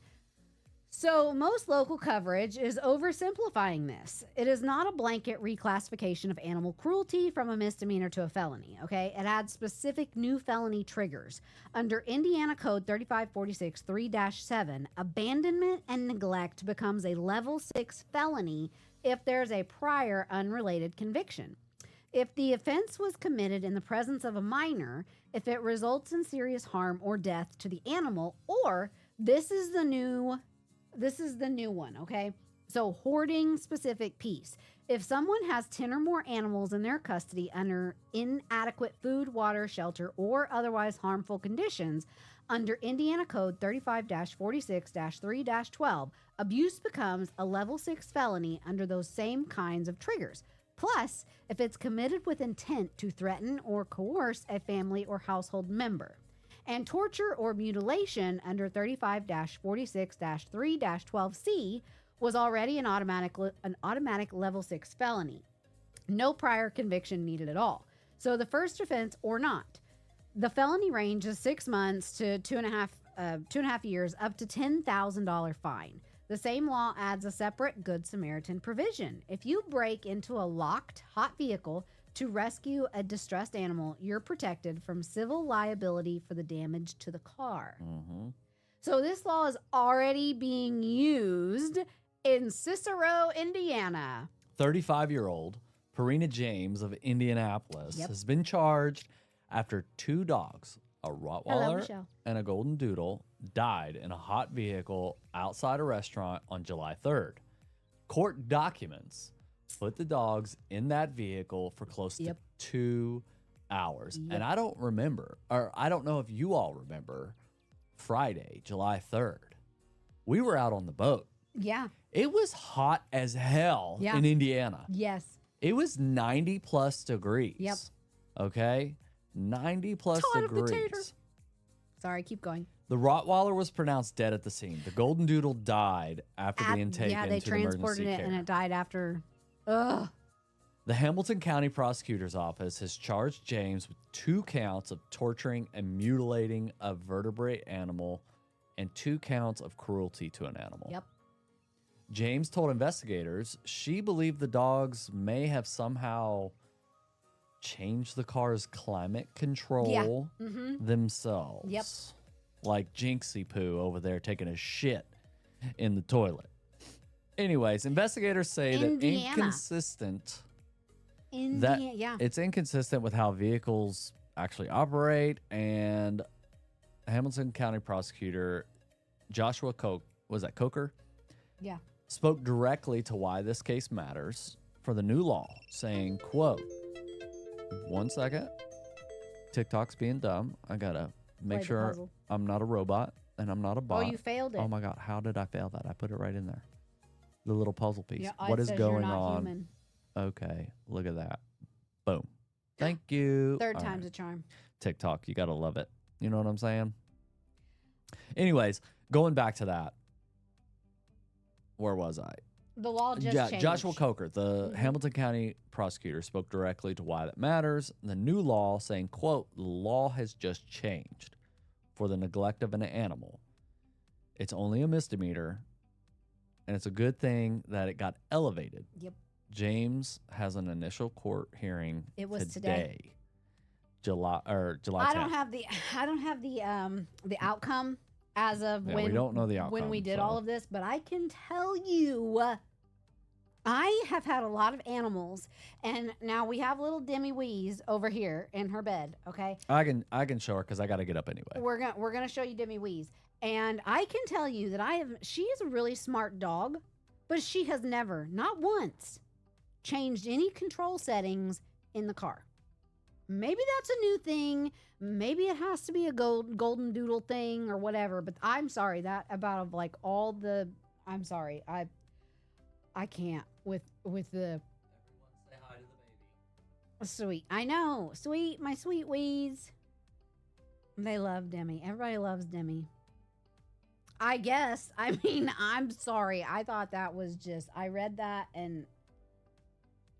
So most local coverage is oversimplifying this. It is not a blanket reclassification of animal cruelty from a misdemeanor to a felony, okay? It adds specific new felony triggers. Under Indiana Code 3546 3-7, abandonment and neglect becomes a level 6 felony if there's a prior unrelated conviction. If the offense was committed in the presence of a minor, if it results in serious harm or death to the animal, or this is the new one, okay? So hoarding specific piece. If someone has 10 or more animals in their custody under inadequate food, water, shelter, or otherwise harmful conditions, under Indiana Code 35-46-3-12, abuse becomes a level 6 felony under those same kinds of triggers. Plus, if it's committed with intent to threaten or coerce a family or household member. And torture or mutilation under 35-46-3-12C was already an automatic level 6 felony. No prior conviction needed at all. So the first offense or not. The felony range is 6 months to 2.5 years, up to $10,000 fine. The same law adds a separate Good Samaritan provision. If you break into a locked, hot vehicle to rescue a distressed animal, you're protected from civil liability for the damage to the car. Mm-hmm. So this law is already being used in Cicero, Indiana. 35-year-old Perina James of Indianapolis has been charged after 2 dogs, a Rottweiler and a Golden Doodle, died in a hot vehicle outside a restaurant on July 3rd. Court documents put the dogs in that vehicle for close to 2 hours. And I don't remember, or I don't know if you all remember, Friday, July 3rd. We were out on the boat. Yeah. It was hot as hell in Indiana. Yes. It was 90 plus degrees. Yep. Okay? 90 plus degrees. Sorry, keep going. The Rottweiler was pronounced dead at the scene. The Golden Doodle died after being taken to they the transported emergency it care. and it died after. Ugh. The Hamilton County Prosecutor's Office has charged James with 2 counts of torturing and mutilating a vertebrate animal and 2 counts of cruelty to an animal. Yep. James told investigators she believed the dogs may have somehow changed the car's climate control themselves. Yep. Like Jinxie Poo over there taking a shit in the toilet. Anyways, investigators say that inconsistent Yeah. It's inconsistent with how vehicles actually operate. And Hamilton County prosecutor Joshua Coker? Yeah. Spoke directly to why this case matters for the new law, saying, quote, 1 second, TikTok's being dumb. I gotta make sure I'm not a robot and I'm not a bot. Oh, you failed it. Oh my God, how did I fail that? I put it right in there. The little puzzle piece. Yeah, what is going you're not on? Human. Okay, look at that. Boom. Thank you. Third time's a charm. TikTok, you gotta love it. You know what I'm saying? Anyways, going back to that. Where was I? The law just changed. Joshua Coker, the Hamilton County prosecutor, spoke directly to why that matters. The new law saying, quote, the law has just changed for the neglect of an animal. It's only a misdemeanor, and it's a good thing that it got elevated. Yep. James has an initial court hearing. It was today. July 10th. I don't have the outcome as of when we don't know the outcome, when we did all of this, but I can tell you I have had a lot of animals, and now we have little Demi Weeze over here in her bed, okay? I can show her because I got to get up anyway. We're gonna show you Demi Weeze, and I can tell you that she is a really smart dog, but she has never, not once, changed any control settings in the car. Maybe that's a new thing. Maybe it has to be a golden doodle thing or whatever. But I'm sorry that about like all the. I'm sorry. I can't with the. Everyone say hi to the baby. Sweet. I know. Sweet. My sweet Weeze. They love Demi. Everybody loves Demi. I guess. I mean, I'm sorry. I thought that was just. I read that and.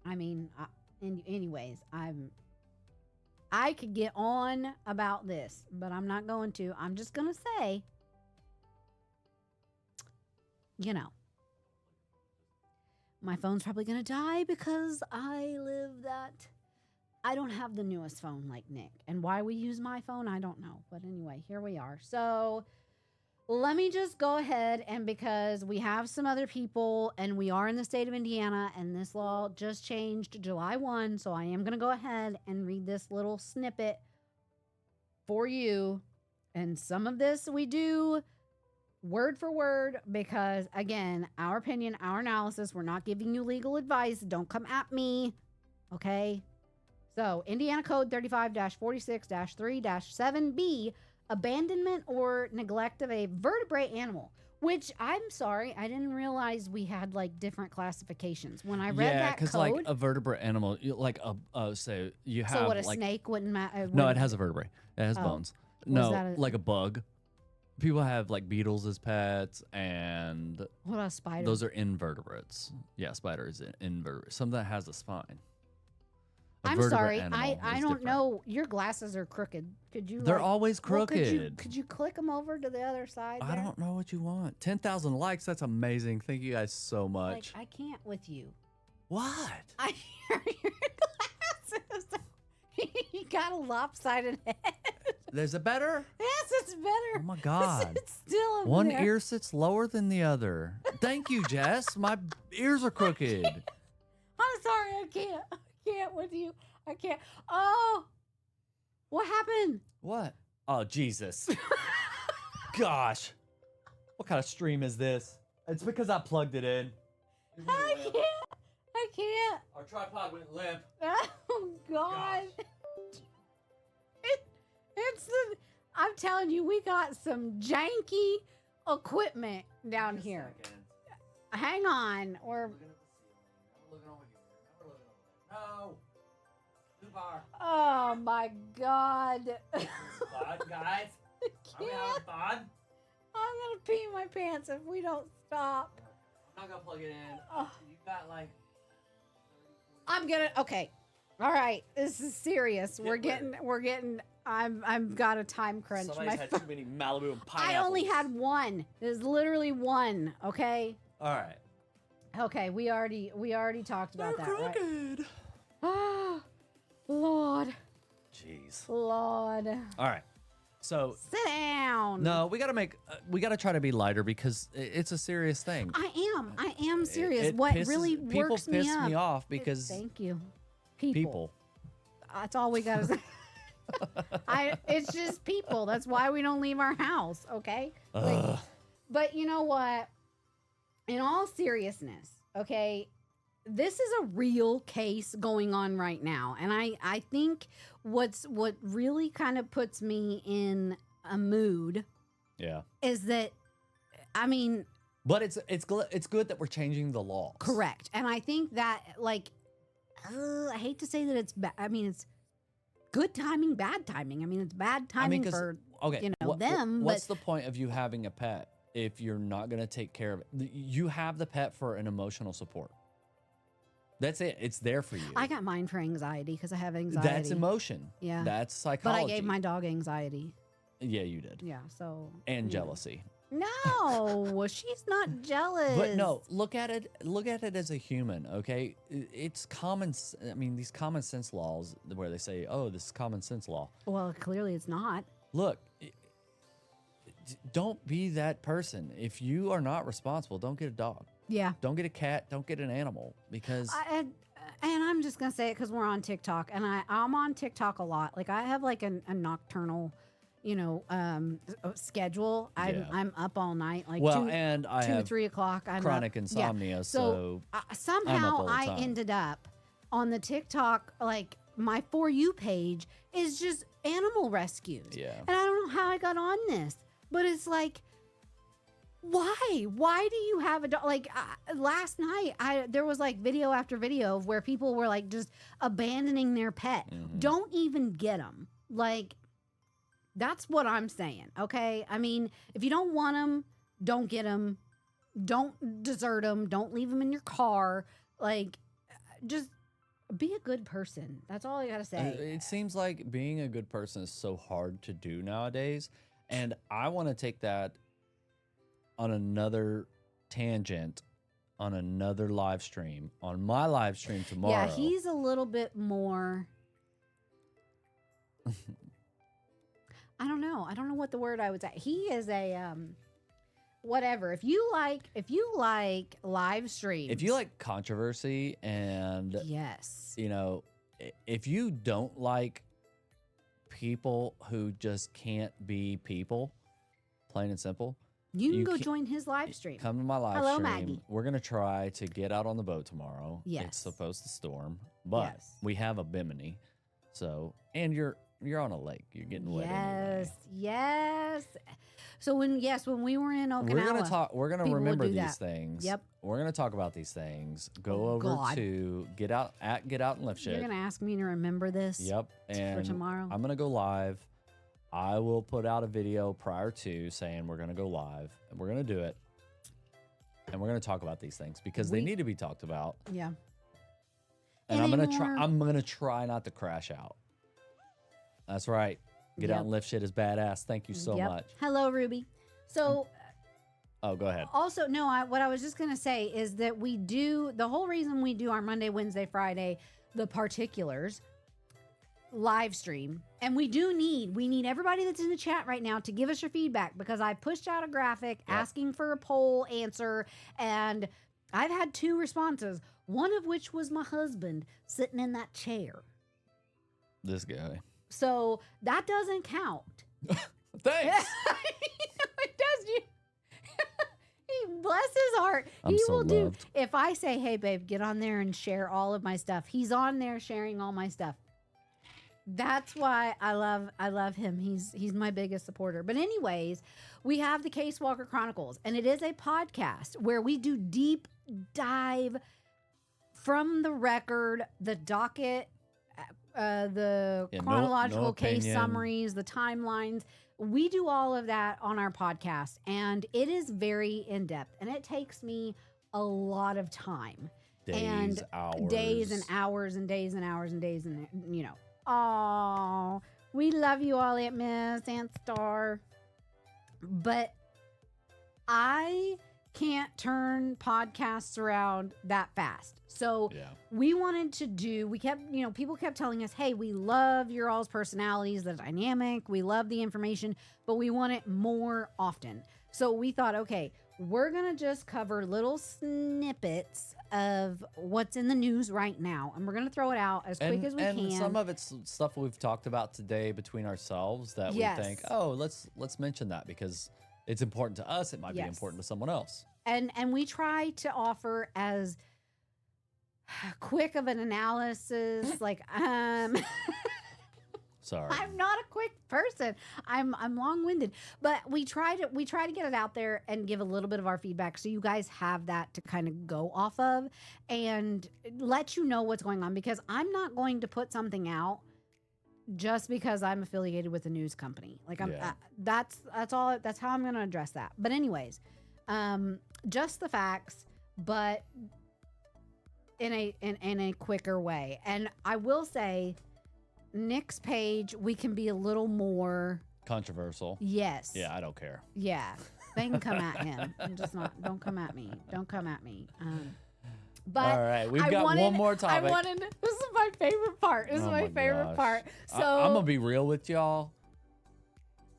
I mean, anyways, I could get on about this, but I'm not going to. I'm just going to say, you know, my phone's probably going to die because I don't have the newest phone like Nick. And why we use my phone, I don't know. But anyway, here we are. So let me just go ahead, and because we have some other people and we are in the state of Indiana and this law just changed July 1, so I am going to go ahead and read this little snippet for you. And some of this we do word for word because, again, our opinion, our analysis, we're not giving you legal advice. Don't come at me, okay? So, Indiana Code 35-46-3-7B, abandonment or neglect of a vertebrate animal, which I'm sorry, I didn't realize we had like different classifications. When I read that code, because like a vertebrate animal, like say you have. So what, a like, snake wouldn't matter? No, it has a vertebrae. It has bones. No, like a bug. People have like beetles as pets, and what about spiders? Those are invertebrates. Yeah, spiders invertebrates. Something that has a spine. I'm sorry, I don't know. Your glasses are crooked. Could you? They're always crooked. Well, could you click them over to the other side? I don't know what you want. 10,000 likes. That's amazing. Thank you guys so much. Like, I can't with you. What? I hear your glasses. You got a lopsided head. Is it better? Yes, it's better. Oh my God. It's still one ear sits lower than the other. Thank you, Jess. My ears are crooked. I'm sorry, I can't with you. I can't. Oh, what happened? What? Oh, Jesus. Gosh. What kind of stream is this? It's because I plugged it in. I can't. Our tripod went limp. Oh, God. I'm telling you, we got some janky equipment down here. Hang on. Or no. Too far. Oh my God. Fun, guys. Are we having fun? I'm gonna pee my pants if we don't stop. I'm not gonna plug it in. Oh. You got like. Okay. All right. This is serious. We're getting. I've got a time crunch. Somebody's had too many Malibu and pineapples. I only had one. There's literally one. Okay. All right. Okay. We already talked about that, crooked. Right? Ah, Lord. Jeez. Lord. All right. So sit down. No, we gotta try to be lighter because it's a serious thing. I am serious. What really people works me piss up. me off because Thank you. People. That's all we gotta say. It's just people. That's why we don't leave our house. Okay. Like, but you know what? In all seriousness, okay, this is a real case going on right now, and I think what really kind of puts me in a mood, is that, I mean, but it's good that we're changing the laws. Correct, and I think that, like, I hate to say that it's bad. I mean, it's good timing, bad timing. I mean, it's bad timing for them. What's the point of you having a pet if you're not going to take care of it? You have the pet for an emotional support. That's it. It's there for you. I got mine for anxiety because I have anxiety. That's emotion. Yeah. That's psychology. But I gave my dog anxiety. Yeah, you did. Yeah, so. And jealousy. No, she's not jealous. But no, look at it as a human, okay? It's common. I mean, these common sense laws where they say, "Oh, this is common sense law." Well, clearly it's not. Look, don't be that person. If you are not responsible, don't get a dog. Yeah. Don't get a cat. Don't get an animal because. And I'm just gonna say it because we're on TikTok, and I'm on TikTok a lot. Like I have like a nocturnal, schedule. I'm up all night, like and I 2, have 3 o'clock. I'm chronic up. insomnia, Yeah. so somehow I ended up on the TikTok, like my For You page is just animal rescues. Yeah. And I don't know how I got on this, but it's like, why? Why do you have a dog? Like last night, there was like video after video of where people were like just abandoning their pet. Mm-hmm. Don't even get them. Like, that's what I'm saying, okay? I mean, if you don't want them, don't get them. Don't desert them. Don't leave them in your car. Like, just be a good person. That's all I gotta say. It seems like being a good person is so hard to do nowadays. And I want to take that on another tangent, on another live stream, on my live stream tomorrow. Yeah, he's a little bit more... I don't know. I don't know what the word I would say. He is a whatever. If you like live streams, if you like controversy, and yes, if you don't like people who just can't be people, plain and simple, you can go join his live stream. Come to my live Hello, stream. Maggie. We're gonna try to get out on the boat tomorrow. Yes, it's supposed to storm, but we have a bimini, and you're on a lake. You're getting wet anyway. Yes. So when we were in Okinawa, we're gonna remember these things. Yep. We're gonna talk about these things. Go over to Get Out and Lift Shit. You're gonna ask me to remember this. Yep. And for tomorrow. I'm gonna go live. I will put out a video prior to saying we're gonna go live, and we're gonna do it, and we're gonna talk about these things because they need to be talked about. Yeah. And I'm gonna try not to crash out. That's right. Get Out and Lift Shit is badass. Thank you so much. Hello, Ruby. So, oh, go ahead. Also, no, what I was just going to say is that the whole reason we do our Monday, Wednesday, Friday, the particulars live stream, and we need everybody that's in the chat right now to give us your feedback, because I pushed out a graphic asking for a poll answer, and I've had 2 responses, one of which was my husband sitting in that chair. This guy. So that doesn't count. Thanks. It does. Bless his heart. He will do. If I say, "Hey, babe, get on there and share all of my stuff," he's on there sharing all my stuff. That's why I love him. He's my biggest supporter. But anyways, we have the Casewalker Chronicles, and it is a podcast where we do deep dive from the record, the docket, the chronological case summaries, the timelines. We do all of that on our podcast, and it is very in-depth, and it takes me a lot of time. Days and hours. Oh, we love you all at Miss and Star. But I can't turn podcasts around that fast. So we wanted to people kept telling us, hey, we love your all's personalities, the dynamic. We love the information, but we want it more often. So we thought, okay, we're going to just cover little snippets of what's in the news right now. And we're going to throw it out as quick as we can. And some of it's stuff we've talked about today between ourselves that we think, oh, let's mention that because it's important to us. It might be important to someone else. And we try to offer as quick of an analysis, like, Sorry. I'm not a quick person. I'm long-winded, but we try to get it out there and give a little bit of our feedback so you guys have that to kind of go off of and let you know what's going on, because I'm not going to put something out just because I'm affiliated with a news company. Like that's all. That's how I'm going to address that. But anyways, just the facts, but in a quicker way. And I will say, Nic's page, we can be a little more controversial. Yes. Yeah, I don't care. Yeah, they can come at him. I'm just not. Don't come at me. Don't come at me. But all right, we've got one more topic. This is my favorite part. This is my favorite part. So I'm gonna be real with y'all.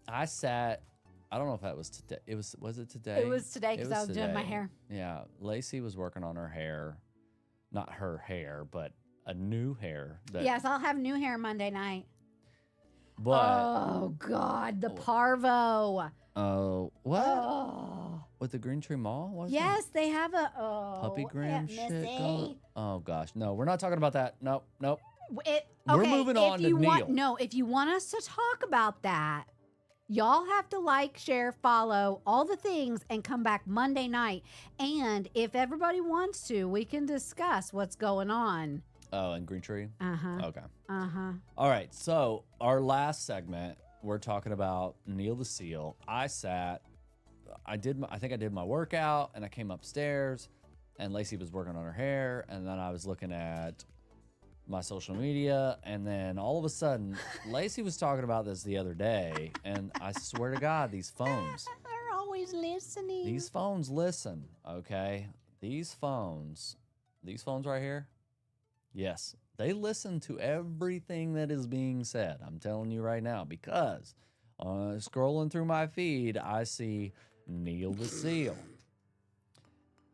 I don't know if that was today. Was it today? It was today because I was doing my hair. Yeah, Lacey was working on her hair, not her hair, but a new hair. Yes, I'll have new hair Monday night. But oh God, the parvo. Oh, what? Oh. With the Green Tree Mall? Yes, they have a puppy gram shit Missy. going. Oh gosh, no, we're not talking about that. Nope. We're moving on to Neil. If you want us to talk about that, y'all have to like, share, follow, all the things, and come back Monday night. And if everybody wants to, we can discuss what's going on. Oh, and Green Tree? Uh-huh. Okay. Uh-huh. All right, so our last segment, we're talking about Neil the Seal. I think I did my workout, and I came upstairs, and Lacey was working on her hair, and then I was looking at my social media, and then all of a sudden, Lacey was talking about this the other day, and I swear to God, these phones. They're always listening. These phones listen, okay? These phones right here, yes, they listen to everything that is being said. I'm telling you right now, because scrolling through my feed, I see Neil the Seal.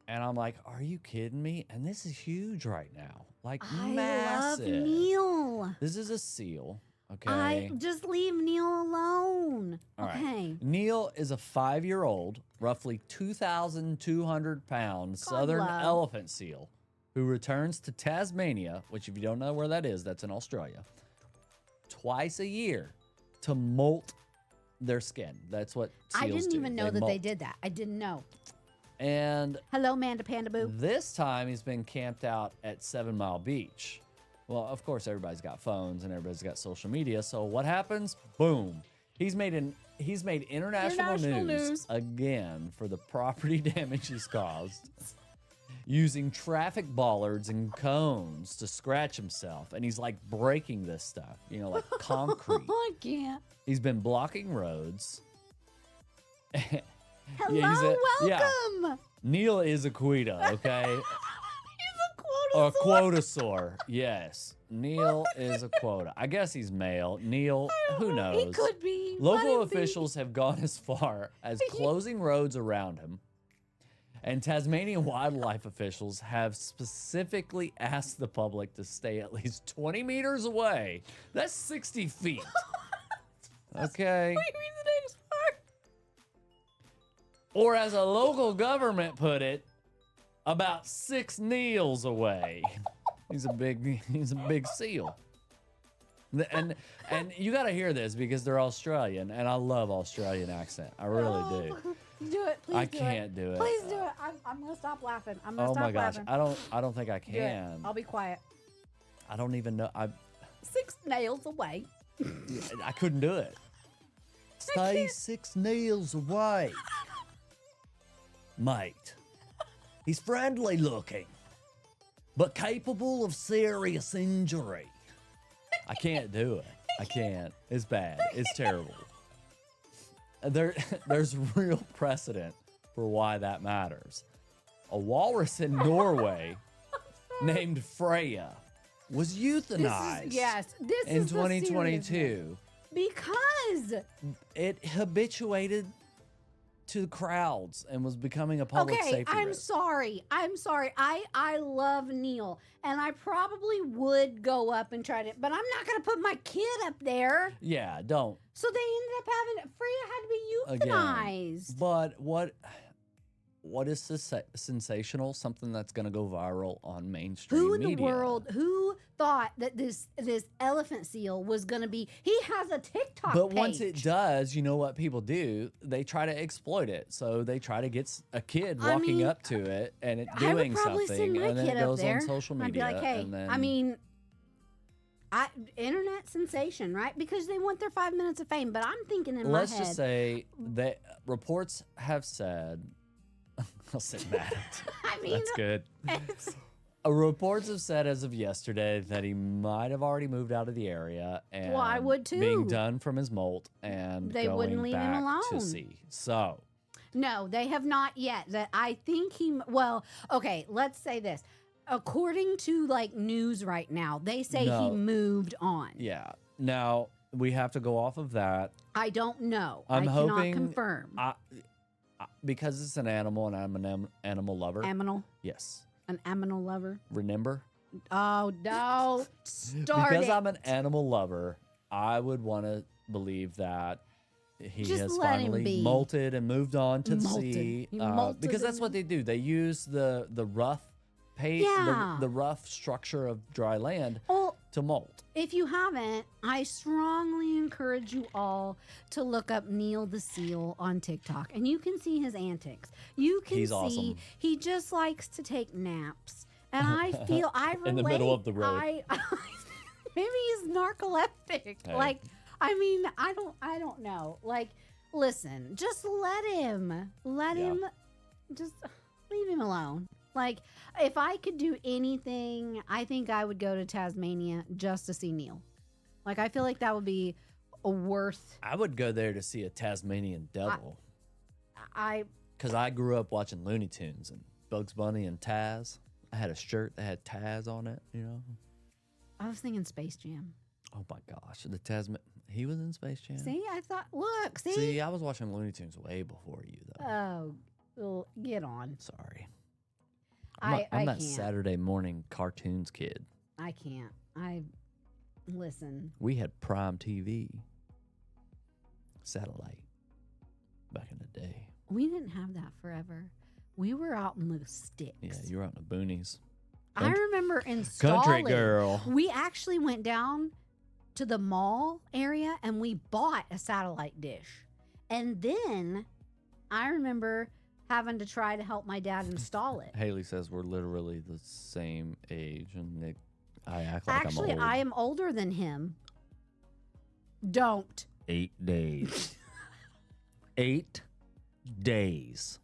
And I'm like, are you kidding me? And this is huge right now. Like, massive. I love Neil. This is a seal, okay? Just leave Neil alone. All okay. Right. Neil is a 5-year-old, roughly 2,200 pound southern elephant seal who returns to Tasmania, which if you don't know where that is, that's in Australia, twice a year to molt their skin. That's what seals do. I didn't even know that they did that. I didn't know. And hello, Manda Panda Boo. This time he's been camped out at 7 Mile Beach. Well, of course, everybody's got phones and everybody's got social media. So what happens? Boom. He's made international news again for the property damage he's caused. Using traffic bollards and cones to scratch himself. And he's like breaking this stuff, like concrete. I can't. He's been blocking roads. Hello, welcome. Yeah. Neil is a quota, okay? He's a quotasaur. A quotasaur, yes. Neil is a quota. I guess he's male. Neil, who knows? He could be. Local officials have gone as far as closing roads around him. And Tasmanian wildlife officials have specifically asked the public to stay at least 20 meters away. That's 60 feet. Okay. Wait, read the next part. Or as a local government put it, about 6 Neils away. He's a big seal. And you got to hear this because they're Australian, and I love Australian accent. I really do. Do it, please. I can't do it. Please do it. I'm gonna stop laughing. I'm gonna oh stop my gosh, laughing. I don't think I can. I'll be quiet. I don't even know. 6 nails away. I couldn't do it. Stay 6 nails away, mate. He's friendly looking, but capable of serious injury. I can't do it. I can't. It's bad. It's terrible. There's real precedent for why that matters. A walrus in Norway named Freya was euthanized in 2022 because it habituated to the crowds and was becoming a public safety I'm risk. sorry. I love Neil, and I probably would go up and try to, but I'm not going to put my kid up there. Yeah, don't. So they ended up having Freya had to be euthanized. Again. But what is sensational? Something that's going to go viral on mainstream Who in media. the world? Who thought that this elephant seal was going to be? He has a TikTok But page. once it does, you know what people do? They try to exploit it. So they try to get a kid walking up to it and it I would doing probably something, send my and then kid it up goes there. on social I'd be media. like, hey, and then, I mean, internet sensation, right? Because they want their 5 minutes of fame. But I'm thinking in let's my head, just say that reports have said. I'll say that. I mean, That's good. it's- Reports have said as of yesterday that he might have already moved out of the area and Well, I would too. being done from his molt and They going wouldn't leave him back alone. to sea. So No, they have not yet. That I think well, okay, let's say this. According to like news right now, they say No. he moved on. yeah. Now we have to go off of that. I don't know. I'm I hoping cannot confirm. Because it's an animal and I'm an animal lover. Aminal, Yes. an aminal lover. Remember? Oh, don't start Because it. I'm an animal lover, I would want to believe that he Just has let him finally be. molted and moved on to the Molted. sea. He molted Because that's and- what they do. They use the rough Yeah. the rough structure of dry land Well, to molt. if you haven't, I strongly encourage you all to look up Neil the Seal on TikTok, and you can see his antics. You can He's see awesome. he just likes to take naps, and I feel I relate. In the middle of the road. Maybe he's narcoleptic. Hey. Like, I mean, I don't know. Like, listen, just let him, just leave him alone. Like, if I could do anything, I think I would go to Tasmania just to see Neil. Like, I feel like that would be a worth. I would go there to see a Tasmanian devil. I Because I grew up watching Looney Tunes and Bugs Bunny and Taz. I had a shirt that had Taz on it, you know? was thinking Space Jam. Oh my gosh. He was in Space Jam. See, I thought, look, see. See, I was watching Looney Tunes way before you, though. Oh, well, get on. Sorry. I I'm that can't. Saturday morning cartoons kid. I can't. Listen. We had Prime TV, satellite, back in the day. We didn't have that forever. We were out in the sticks. Yeah, you were out in the boonies. I remember installing. Country girl. We actually went down to the mall area and we bought a satellite dish. And then I remember having to try to help my dad install it. Haley says we're literally the same age, and Nick, I act like Actually, I'm old. I am older than him. Don't. 8 days. 8 days.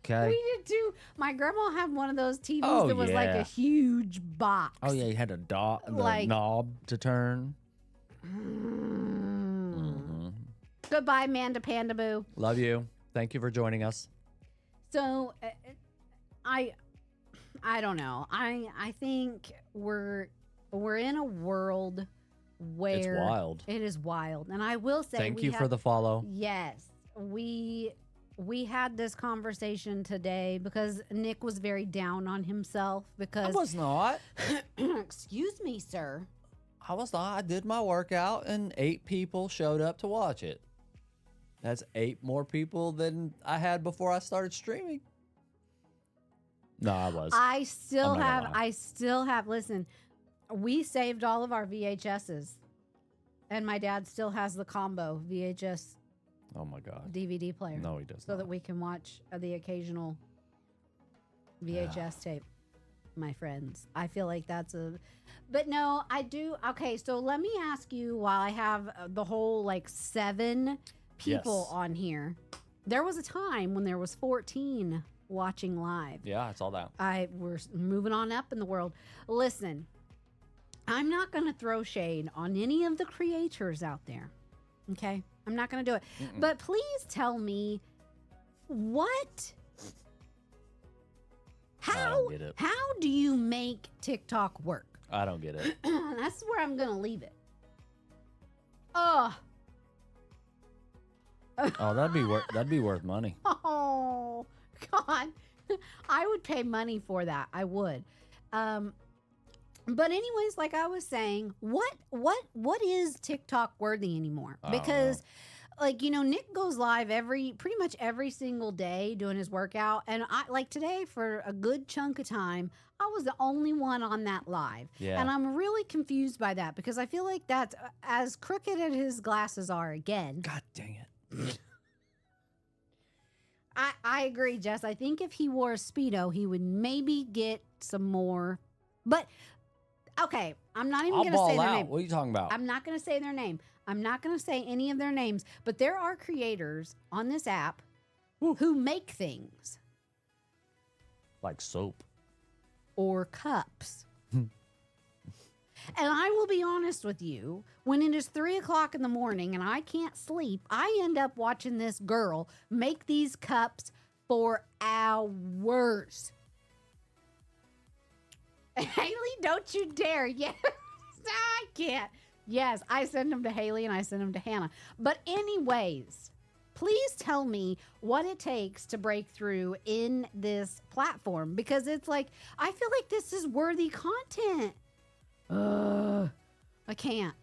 Okay. We did too. My grandma had one of those TVs Oh, that was like yeah. a huge box. Oh yeah, you had the Like- knob to turn. Goodbye, Manda Panda Boo. Love you. Thank you for joining us. So, I don't know. I think we're in a world where It's wild. It is wild, and I will say, Thank you for the follow. Yes, we had this conversation today because Nick was very down on himself I because. was not. Excuse me, sir. I was not. I did my workout, and 8 people showed up to watch it. That's 8 more people than I had before I started streaming. No, I was. I still I'm not gonna have. Listen, we saved all of our VHSs, and my dad still has the combo VHS Oh my God. DVD player. No, he does so not. that we can watch the occasional VHS tape. My friends, I feel like but no, I do. Okay, so let me ask you, while I have the whole like 7 people Yes. on here, there was a time when there was 14 watching live. Yeah, I saw that. We're moving on up in the world. Listen, I'm not going to throw shade on any of the creators out there. Okay? I'm not going to do it. But please tell me don't get it. how do you make TikTok work? I don't get it. That's where I'm going to leave it. Oh. Oh, that'd be worth money. Oh God, I would pay money for that. I would. But anyways, like I was saying, what is TikTok worthy anymore? Because like, Nick goes live pretty much every single day doing his workout. And like today for a good chunk of time, I was the only one on that live. Yeah. And I'm really confused by that because I feel like that's as crooked as his glasses are again. God dang it. I agree, Jess. I think if he wore a Speedo, he would maybe get some more. But, okay, I'm not even going to say their name. What are you talking about? I'm not going to say their name. I'm not going to say any of their names. But there are creators on this app who make things. Like soap. Or cups. And I will be honest with you, when it is 3 o'clock in the morning and I can't sleep, I end up watching this girl make these cups for hours. Haley, don't you dare. Yes, I can't. Yes, I send them to Haley and I send them to Hannah. But anyways, please tell me what it takes to break through in this platform, because it's like, I feel like this is worthy content. I can't.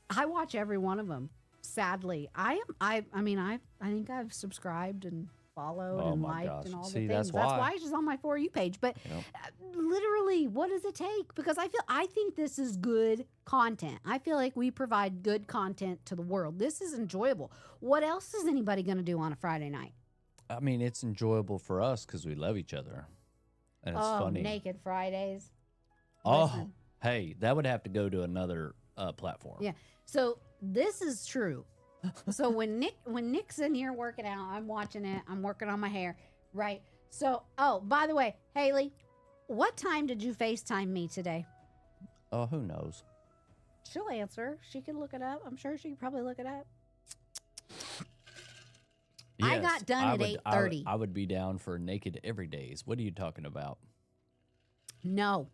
I watch every one of them. Sadly, I think I've subscribed and followed and liked and all the things. That's why it's just on my For You page. But literally, what does it take? Because I think this is good content. I feel like we provide good content to the world. This is enjoyable. What else is anybody going to do on a Friday night? I mean, it's enjoyable for us because we love each other, and it's funny. Naked Fridays. Oh. Listen. Hey, that would have to go to another platform. Yeah. So this is true. So when Nick's in here working out, I'm watching it. I'm working on my hair, right? So, by the way, Haley, what time did you FaceTime me today? Oh, who knows? She'll answer. She can look it up. I'm sure she can probably look it up. Yes, I got done at 8:30. I would be down for naked every days. What are you talking about? No.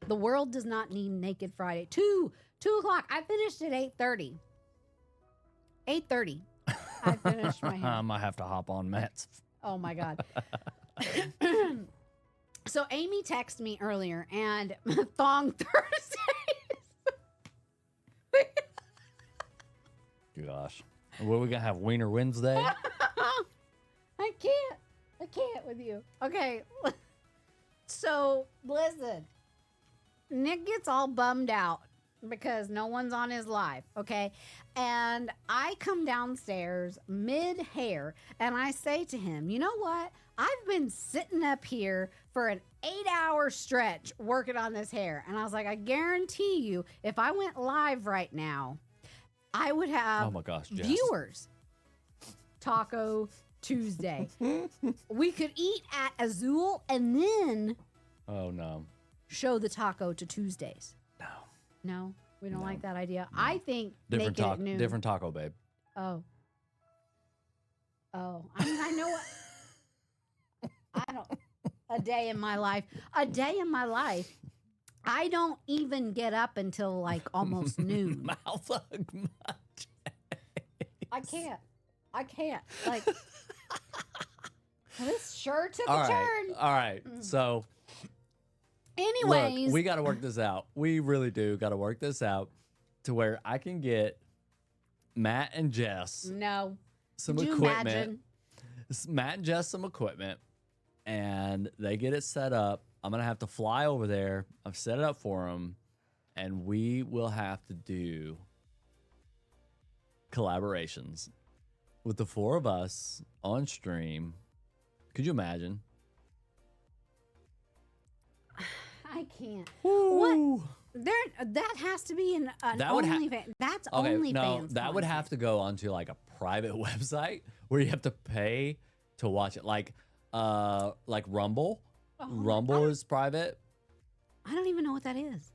The world does not need Naked Friday. 2 o'clock. I finished at 8:30. 8:30. I finished my hair. I might have to hop on Matt's. Oh my God. So Amy texted me earlier and Thong Thursdays. Gosh. What, we gonna have Wiener Wednesday? I can't with you. Okay. So listen. Nick gets all bummed out because no one's on his live, okay? And I come downstairs mid-hair and I say to him, you know what? I've been sitting up here for an 8-hour stretch working on this hair. And I was like, I guarantee you, if I went live right now, I would have viewers. Taco Tuesday. We could eat at Azul and then... Oh, no. Show the taco to Tuesdays. No, we don't like that idea. No. I think different taco, babe. Oh. I mean, I know what. I don't. A day in my life. I don't even get up until like almost noon. Mouth hug much. I can't. Like this sure took a turn. All right. So. Anyways. Look, we got to work this out. We really do got to work this out to where I can get Matt and Jess some equipment. Imagine? Matt and Jess some equipment, and they get it set up. I'm going to have to fly over there. I've set it up for them, and we will have to do collaborations with the 4 of us on stream. Could you imagine? I can't. What? That has to be an OnlyFans. That's OnlyFans. No, that would have to go onto like a private website where you have to pay to watch it, like Rumble. Rumble is private. I don't even know what that is.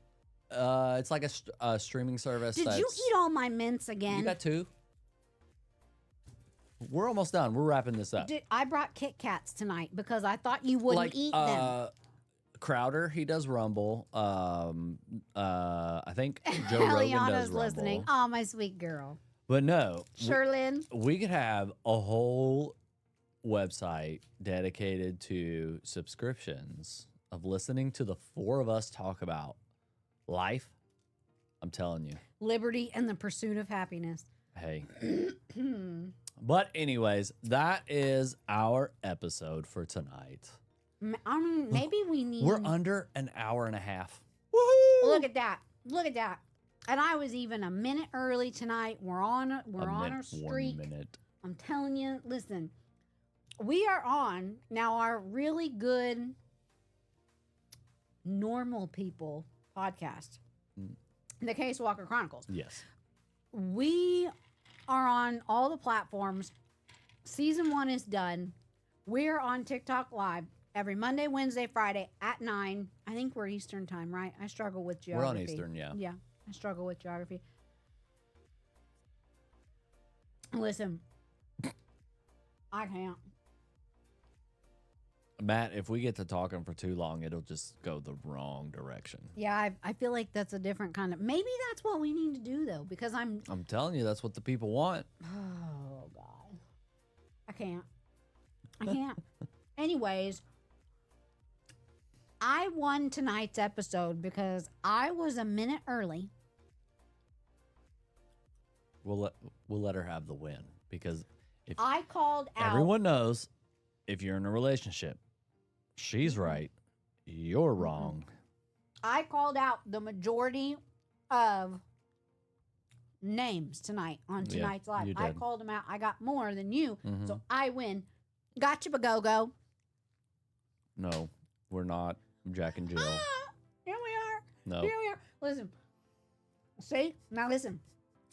It's like a streaming service. Did you eat all my mints again? You got 2. We're almost done. We're wrapping this up. I brought Kit Kats tonight because I thought you wouldn't eat them. Crowder, he does Rumble. I think Joe Rogan does Rumble. Listening. Oh, my sweet girl. But no, Sherlyn. we could have a whole website dedicated to subscriptions of listening to the four of us talk about life. I'm telling you. Liberty and the pursuit of happiness. Hey. But anyways, that is our episode for tonight. I mean, maybe we need... We're under an hour and a half. Woohoo! Look at that. Look at that. And I was even a minute early tonight. We're on our streak. 1 minute. I'm telling you, listen, we are on now our really good normal people podcast, the Casewalker Chronicles. Yes. We are on all the platforms. Season 1 is done. We're on TikTok Live every Monday, Wednesday, Friday at 9. I think we're Eastern time, right? I struggle with geography. We're on Eastern, yeah. Yeah, I struggle with geography. Listen, I can't. Matt, if we get to talking for too long, it'll just go the wrong direction. Yeah, I feel like that's a different kind of... Maybe that's what we need to do, though, because I'm telling you, that's what the people want. Oh, God. I can't. Anyways, I won tonight's episode because I was a minute early. We'll let her have the win because if I called out... Everyone knows if you're in a relationship, she's right, you're wrong. I called out the majority of names tonight on tonight's live. you I did. called them out. I got more than you, so I win. Gotcha, Bagogo. No, we're not Jack and Jill. Here we are. No. Here we are. Listen. See? Now listen.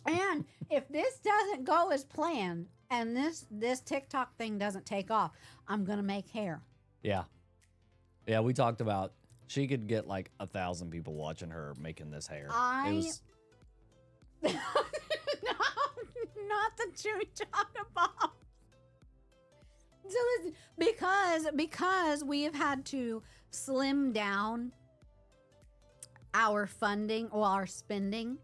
And if this doesn't go as planned and this TikTok thing doesn't take off, I'm going to make hair. Yeah. Yeah, we talked about she could get like 1,000 people watching her making this hair. It was... No, not the chimichanga bomb. So listen, because we have had to slim down our funding or our spending,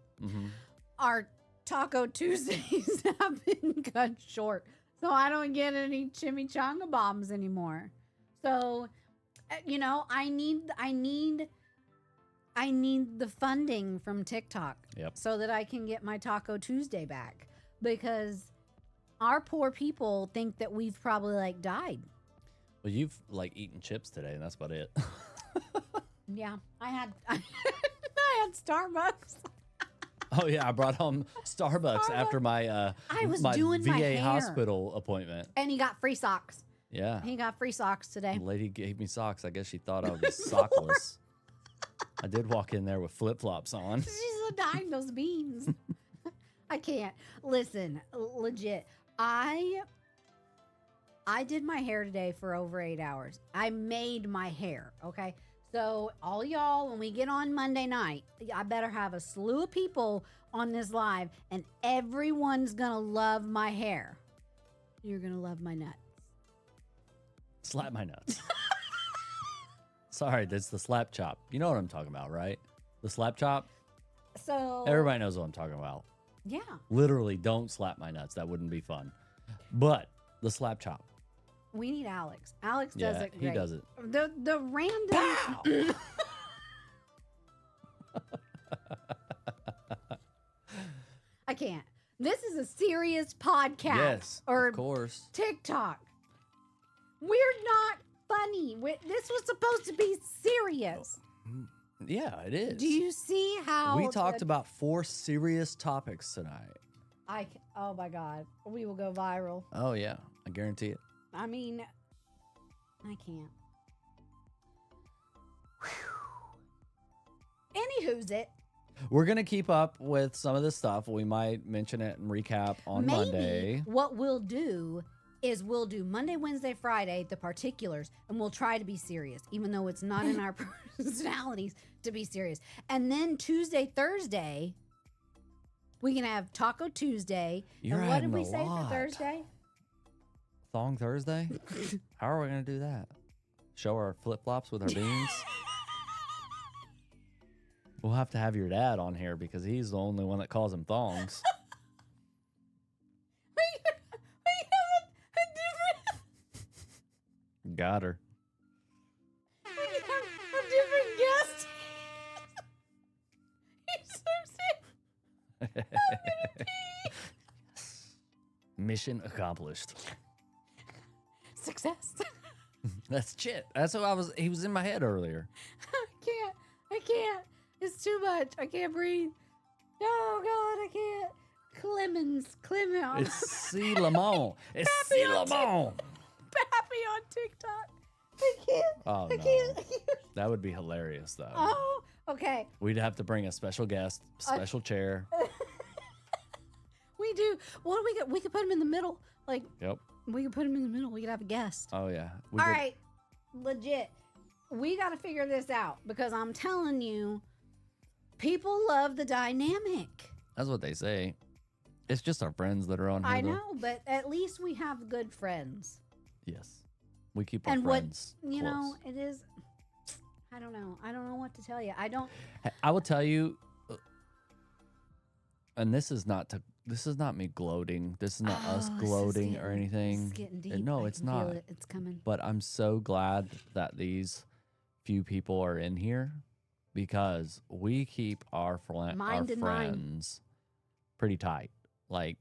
our Taco Tuesdays have been cut short. So I don't get any chimichanga bombs anymore. So, you know, I need the funding from TikTok so that I can get my Taco Tuesday back, because our poor people think that we've probably like died. Well, you've like eaten chips today, and that's about it. Yeah, I had Starbucks. Oh yeah, I brought home Starbucks after my I was my doing VA my hair. hospital appointment. And he got free socks. Yeah. He got free socks today. The lady gave me socks. I guess she thought I was sockless. I did walk in there with flip-flops on. She's so dying those beans. I can't. Listen, legit. I did my hair today for over 8 hours. I made my hair, okay? So all y'all, when we get on Monday night, I better have a slew of people on this live, and everyone's gonna love my hair. You're gonna love my nuts. Slap my nuts. Sorry, that's the slap chop. You know what I'm talking about, right? The slap chop. So Everybody knows what I'm talking about. yeah. Literally, don't slap my nuts. That wouldn't be fun. But the slap chop. We need Alex. Alex does it great. He does it. The random... I can't. This is a serious podcast. Yes, or of course. TikTok. We're not funny. This was supposed to be serious. Yeah, it is. Do you see how... We talked about 4 serious topics tonight. Oh my God. We will go viral. Oh, yeah. I guarantee it. I mean, I can't. Anywho's it. We're going to keep up with some of this stuff. We might mention it and recap on Monday. What we'll do is we'll do Monday, Wednesday, Friday, the particulars, and we'll try to be serious, even though it's not in our personalities to be serious. And then Tuesday, Thursday, we can have Taco Tuesday. You're and what adding did we a say lot. for Thursday? Thong Thursday? How are we going to do that? Show our flip-flops with our beans? We'll have to have your dad on here because he's the only one that calls them thongs. Got her. We can have a different guest. He's so sick. Mission accomplished. Success. That's Chit. That's what he was in my head earlier. I can't. It's too much. I can't breathe. Oh, God, I can't. Clemens. It's C. Lamont. It's C. Lamont. Pappy on TikTok. I can't. Oh, I no. can't. That would be hilarious, though. Oh, okay. We'd have to bring a special guest, special chair. We do. What do we get? We could put him in the middle. Like, Yep. we could put him in the middle. We could have a guest. Oh, yeah. All right. Legit. We got to figure this out because I'm telling you, people love the dynamic. That's what they say. It's just our friends that are on here. I though. know, but at least we have good friends. Yes. We keep our And friends what, you close. know, it is, I don't know. I don't know what to tell you. I will tell you, and this is not me gloating. This is not us gloating or anything. It's getting deep. No, I it's can feel not. it. It's coming. But I'm so glad that these few people are in here because we keep our friends pretty tight. Like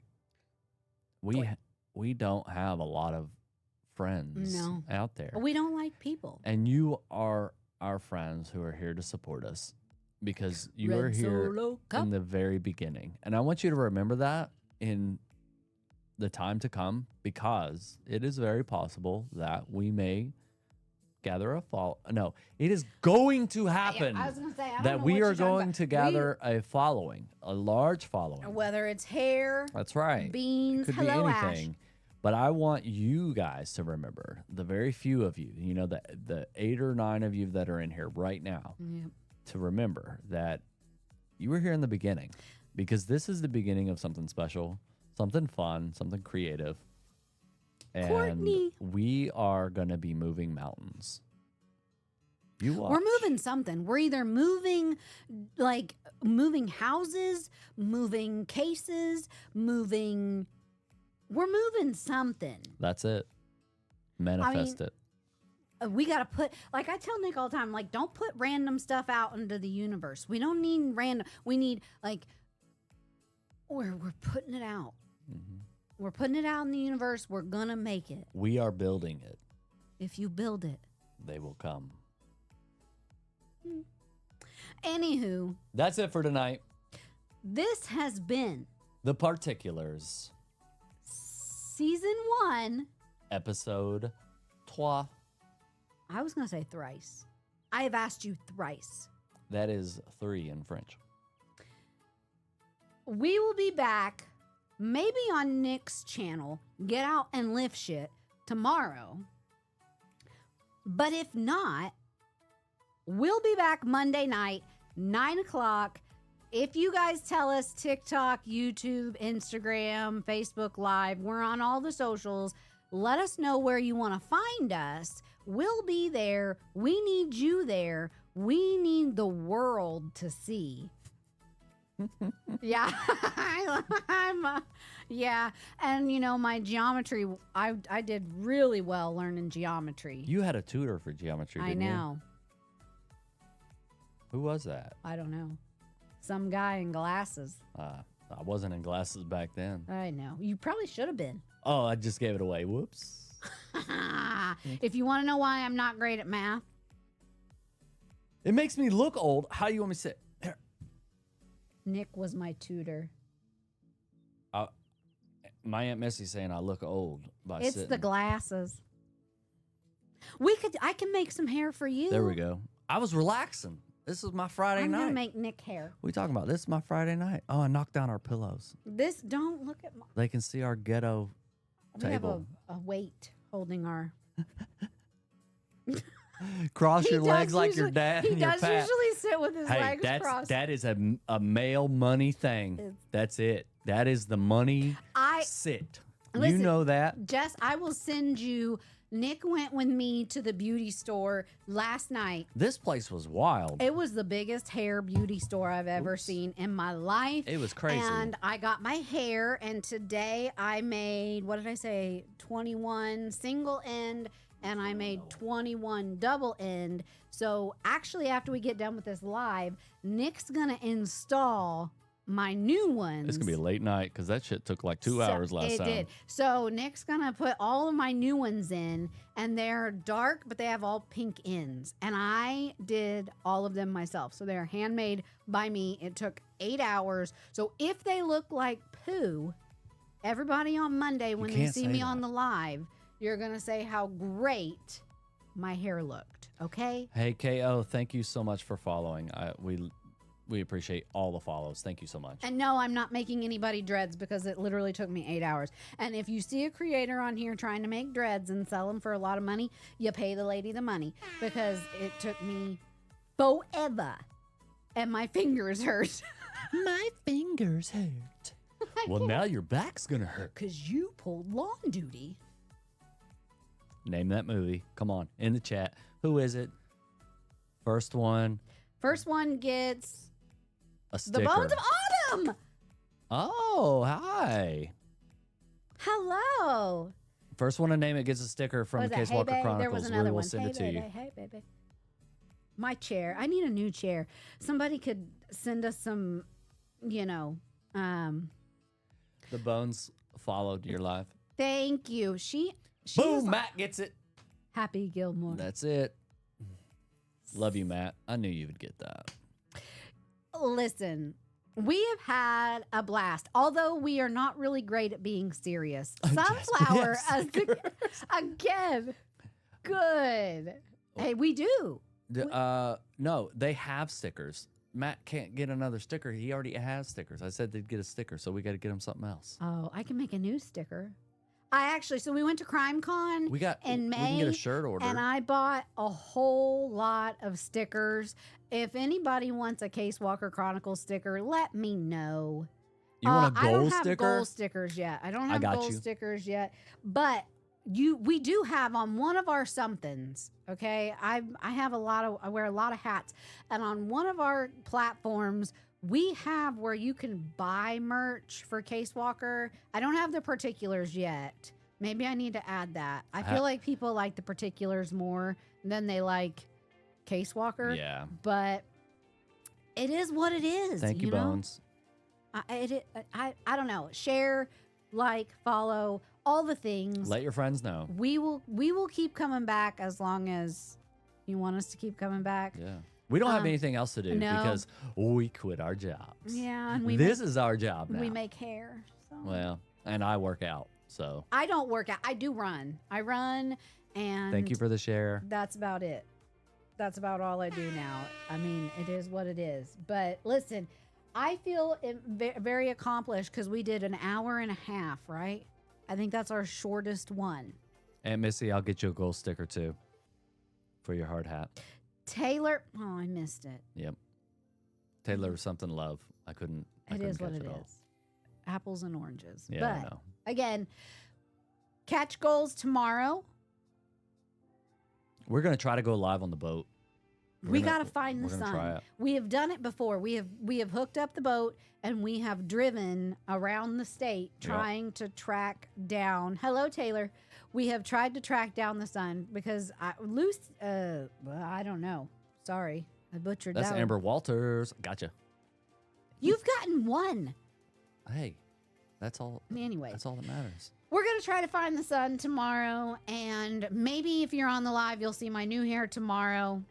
we don't have a lot of friends out there. We don't like people. And you are our friends who are here to support us because you are here in the very beginning. And I want you to remember that in the time to come because it is very possible that we may gather it is going to happen I was gonna say, I don't that know we what are you're talking going about. to gather a following, a large following. Whether it's hair, That's right. beans, Could hello, be anything. But I want you guys to remember, the very few of you, you know, the 8 or 9 of you that are in here right now, Yep. to remember that you were here in the beginning because this is the beginning of something special, something fun, something creative. And Courtney. we are going to be moving mountains. You watch. We're moving something. We're either moving houses, moving cases, we're moving something. That's it. Manifest it. We got to put, like I tell Nick all the time, like, don't put random stuff out into the universe. We don't need random. We need, like, we're putting it out. Mm-hmm. We're putting it out in the universe. We're going to make it. We are building it. If you build it. They will come. Anywho. That's it for tonight. This has been The Particulars. Season 1. Episode 3. I was going to say thrice. I have asked you thrice. That is 3 in French. We will be back maybe on Nick's channel, Get Out and Lift Shit, tomorrow. But if not, we'll be back Monday night, 9 o'clock. If you guys tell us TikTok, YouTube, Instagram, Facebook Live, we're on all the socials. Let us know where you want to find us. We'll be there. We need you there. We need the world to see. Yeah. Yeah. And, you know, my geometry, I did really well learning geometry. You had a tutor for geometry, didn't you? I know. Who was that? I don't know. Some guy in glasses. I wasn't in glasses back then. I know. You probably should have been. Oh, I just gave it away. Whoops. If you want to know why I'm not great at math, It makes me look old. How do you want me to sit? Here. Nick was my tutor. My Aunt Missy's saying I look old by It's sitting. the glasses. I can make some hair for you. There we go. I was relaxing. This is my Friday I'm night. gonna make Nick hair. What are you talking about? This is my Friday night. Oh, I knocked down our pillows. Don't look at my. They can see our ghetto We have table. a weight holding our. Cross your He legs does like your usually- dad He and your does pat. usually sit with his Hey, legs crossed. that is a male money thing. That's it. That is the money sit. Listen, you know that. Jess, I will send you. Nick went with me to the beauty store last night. This place was wild. It was the biggest hair beauty store I've ever seen in my life. It was crazy. And I got my hair, and today I made, what did I say, 21 single end and I made 21 double end. So actually, after we get done with this live, Nick's gonna install my new ones. It's gonna be a late night because that shit took like 2 hours last time. It did. So Nick's gonna put all of my new ones in, and they're dark, but they have all pink ends. And I did all of them myself. So they're handmade by me. It took 8 hours. So if they look like poo, everybody on Monday when they see me on the live, you're gonna say how great my hair looked. Okay? Hey KO, thank you so much for following. We appreciate all the follows. Thank you so much. And no, I'm not making anybody dreads because it literally took me 8 hours. And if you see a creator on here trying to make dreads and sell them for a lot of money, you pay the lady the money because it took me forever. And my fingers hurt. My fingers hurt. Well, now your back's going to hurt. Because you pulled lawn duty. Name that movie. Come on, in the chat. Who is it? First one. First one gets... a sticker. The Bones of Autumn. Oh, hi. Hello. First one to name it gets a sticker from the Casewalker Chronicles. There was another we will one. send it to you. Hey, baby. My chair. I need a new chair. Somebody could send us some, The Bones followed your live. Thank you. Boom, Matt gets it. Happy Gilmore. That's it. Love you, Matt. I knew you would get that. Listen, we have had a blast. Although we are not really great at being serious. Sunflower, again, good. Hey, we do. No, they have stickers. Matt can't get another sticker. He already has stickers. I said they'd get a sticker, so we got to get him something else. Oh, I can make a new sticker. So we went to CrimeCon in May. We can get a shirt order. And I bought a whole lot of stickers. If anybody wants a Casewalker Chronicles sticker, let me know. You want a gold sticker? I don't have gold stickers yet. I don't have gold stickers yet. But we do have on one of our somethings, okay? I wear a lot of hats. And on one of our platforms, we have where you can buy merch for Casewalker. I don't have the particulars yet. Maybe I need to add that. I feel like people like the particulars more than they like Casewalker. Yeah. But it is what it is. Thank you, Bones. I don't know. Share, like, follow, all the things. Let your friends know. We will keep coming back as long as you want us to keep coming back. Yeah. We don't have anything else to do because we quit our jobs. Yeah, and this is our job now. We make hair. So. Well, and I work out, so. I don't work out. I do run. I run, and thank you for the share. That's about it. That's about all I do now. I mean, it is what it is. But listen, I feel very accomplished because we did an hour and a half, right? I think that's our shortest one. Aunt Missy, I'll get you a gold sticker too for your hard hat. Taylor, I missed it. Yep. Taylor something love. I couldn't. It is what it is. Apples and oranges. Yeah, but I know. Again, catch goals tomorrow. We're gonna try to go live on the boat. We gotta find the sun. We have done it before. We have hooked up the boat and we have driven around the state trying to track down. Hello, Taylor. We have tried to track down the sun because I don't know. Sorry, I butchered that. That's Amber Walters. Gotcha. You've gotten one. Hey, that's all. Anyway, that's all that matters. We're going to try to find the sun tomorrow. And maybe if you're on the live, you'll see my new hair tomorrow.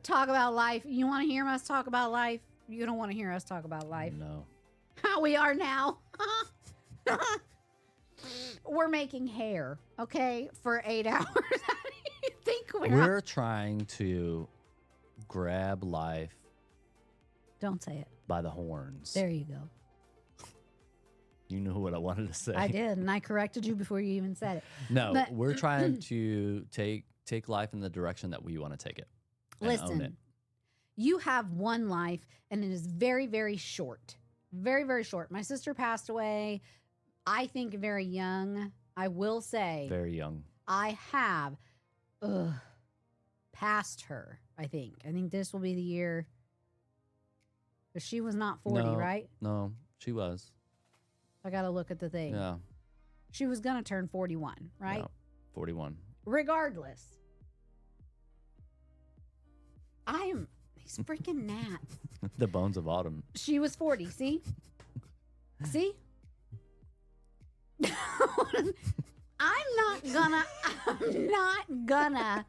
Talk about life. You want to hear us talk about life? You don't want to hear us talk about life. No. How we are now. We're making hair, okay, for 8 hours. How do you think we're trying to grab life? Don't say it. By the horns. There you go. You knew what I wanted to say. I did, and I corrected you before you even said it. No, we're trying to take life in the direction that we want to take it. Listen, you have one life, and it is very, very short. Very, very short. My sister passed away, I think, very young. I will say. Very young. I have passed her, I think. I think this will be the year. But she was not 40, right? No, she was. I got to look at the thing. Yeah. She was going to turn 41, right? Yeah, 41. Regardless. These freaking gnats. The bones of autumn. She was 40, see? See? I'm not gonna.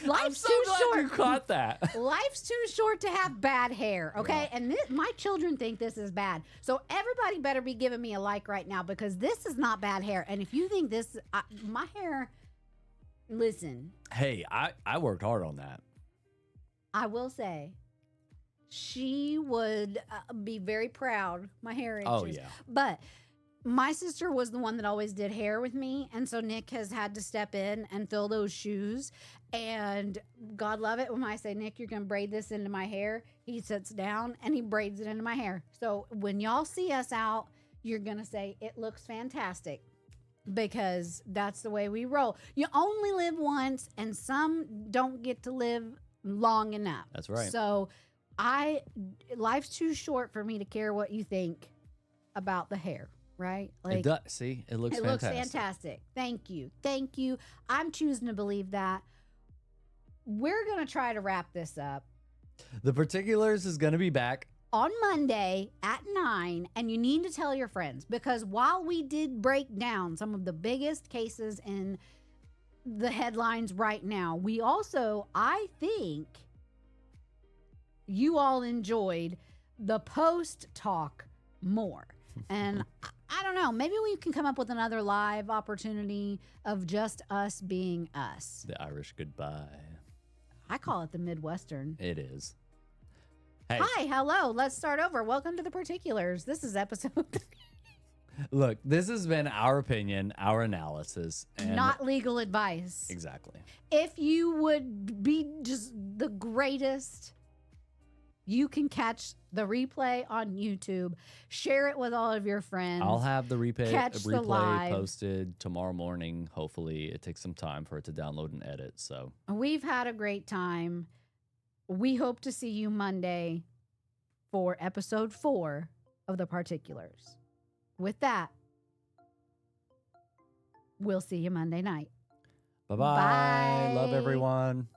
Life's so too glad short. you caught that. Life's too short to have bad hair, okay? Yeah. And my children think this is bad. So everybody better be giving me a like right now because this is not bad hair. And if you think this, my hair, listen. Hey, I worked hard on that. I will say, she would be very proud. My hair inches. Oh, yeah. But my sister was the one that always did hair with me. And so Nick has had to step in and fill those shoes. And God love it when I say, Nick, you're going to braid this into my hair. He sits down and he braids it into my hair. So when y'all see us out, you're going to say, it looks fantastic. Because that's the way we roll. You only live once and some don't get to live long enough. That's right. So life's too short for me to care what you think about the hair, right? Like, it does. See, it looks fantastic. Looks fantastic. Thank you. Thank you. I'm choosing to believe that. We're going to try to wrap this up. The Particulars is going to be back on Monday at 9, and you need to tell your friends because while we did break down some of the biggest cases in the headlines right now, we also, I think, you all enjoyed the post talk more. And I don't know, maybe we can come up with another live opportunity of just us being us. The Irish goodbye. I call it the Midwestern. It is. Hey. Hi, hello. Let's start over. Welcome to the Particulars. This is episode 3. Look, this has been our opinion, our analysis. And not legal advice. Exactly. If you would be just the greatest, you can catch the replay on YouTube. Share it with all of your friends. I'll have the replay live. posted tomorrow morning. Hopefully, it takes some time for it to download and edit. So we've had a great time. We hope to see you Monday for episode 4 of The Particulars. With that, we'll see you Monday night. Bye-bye. Love everyone.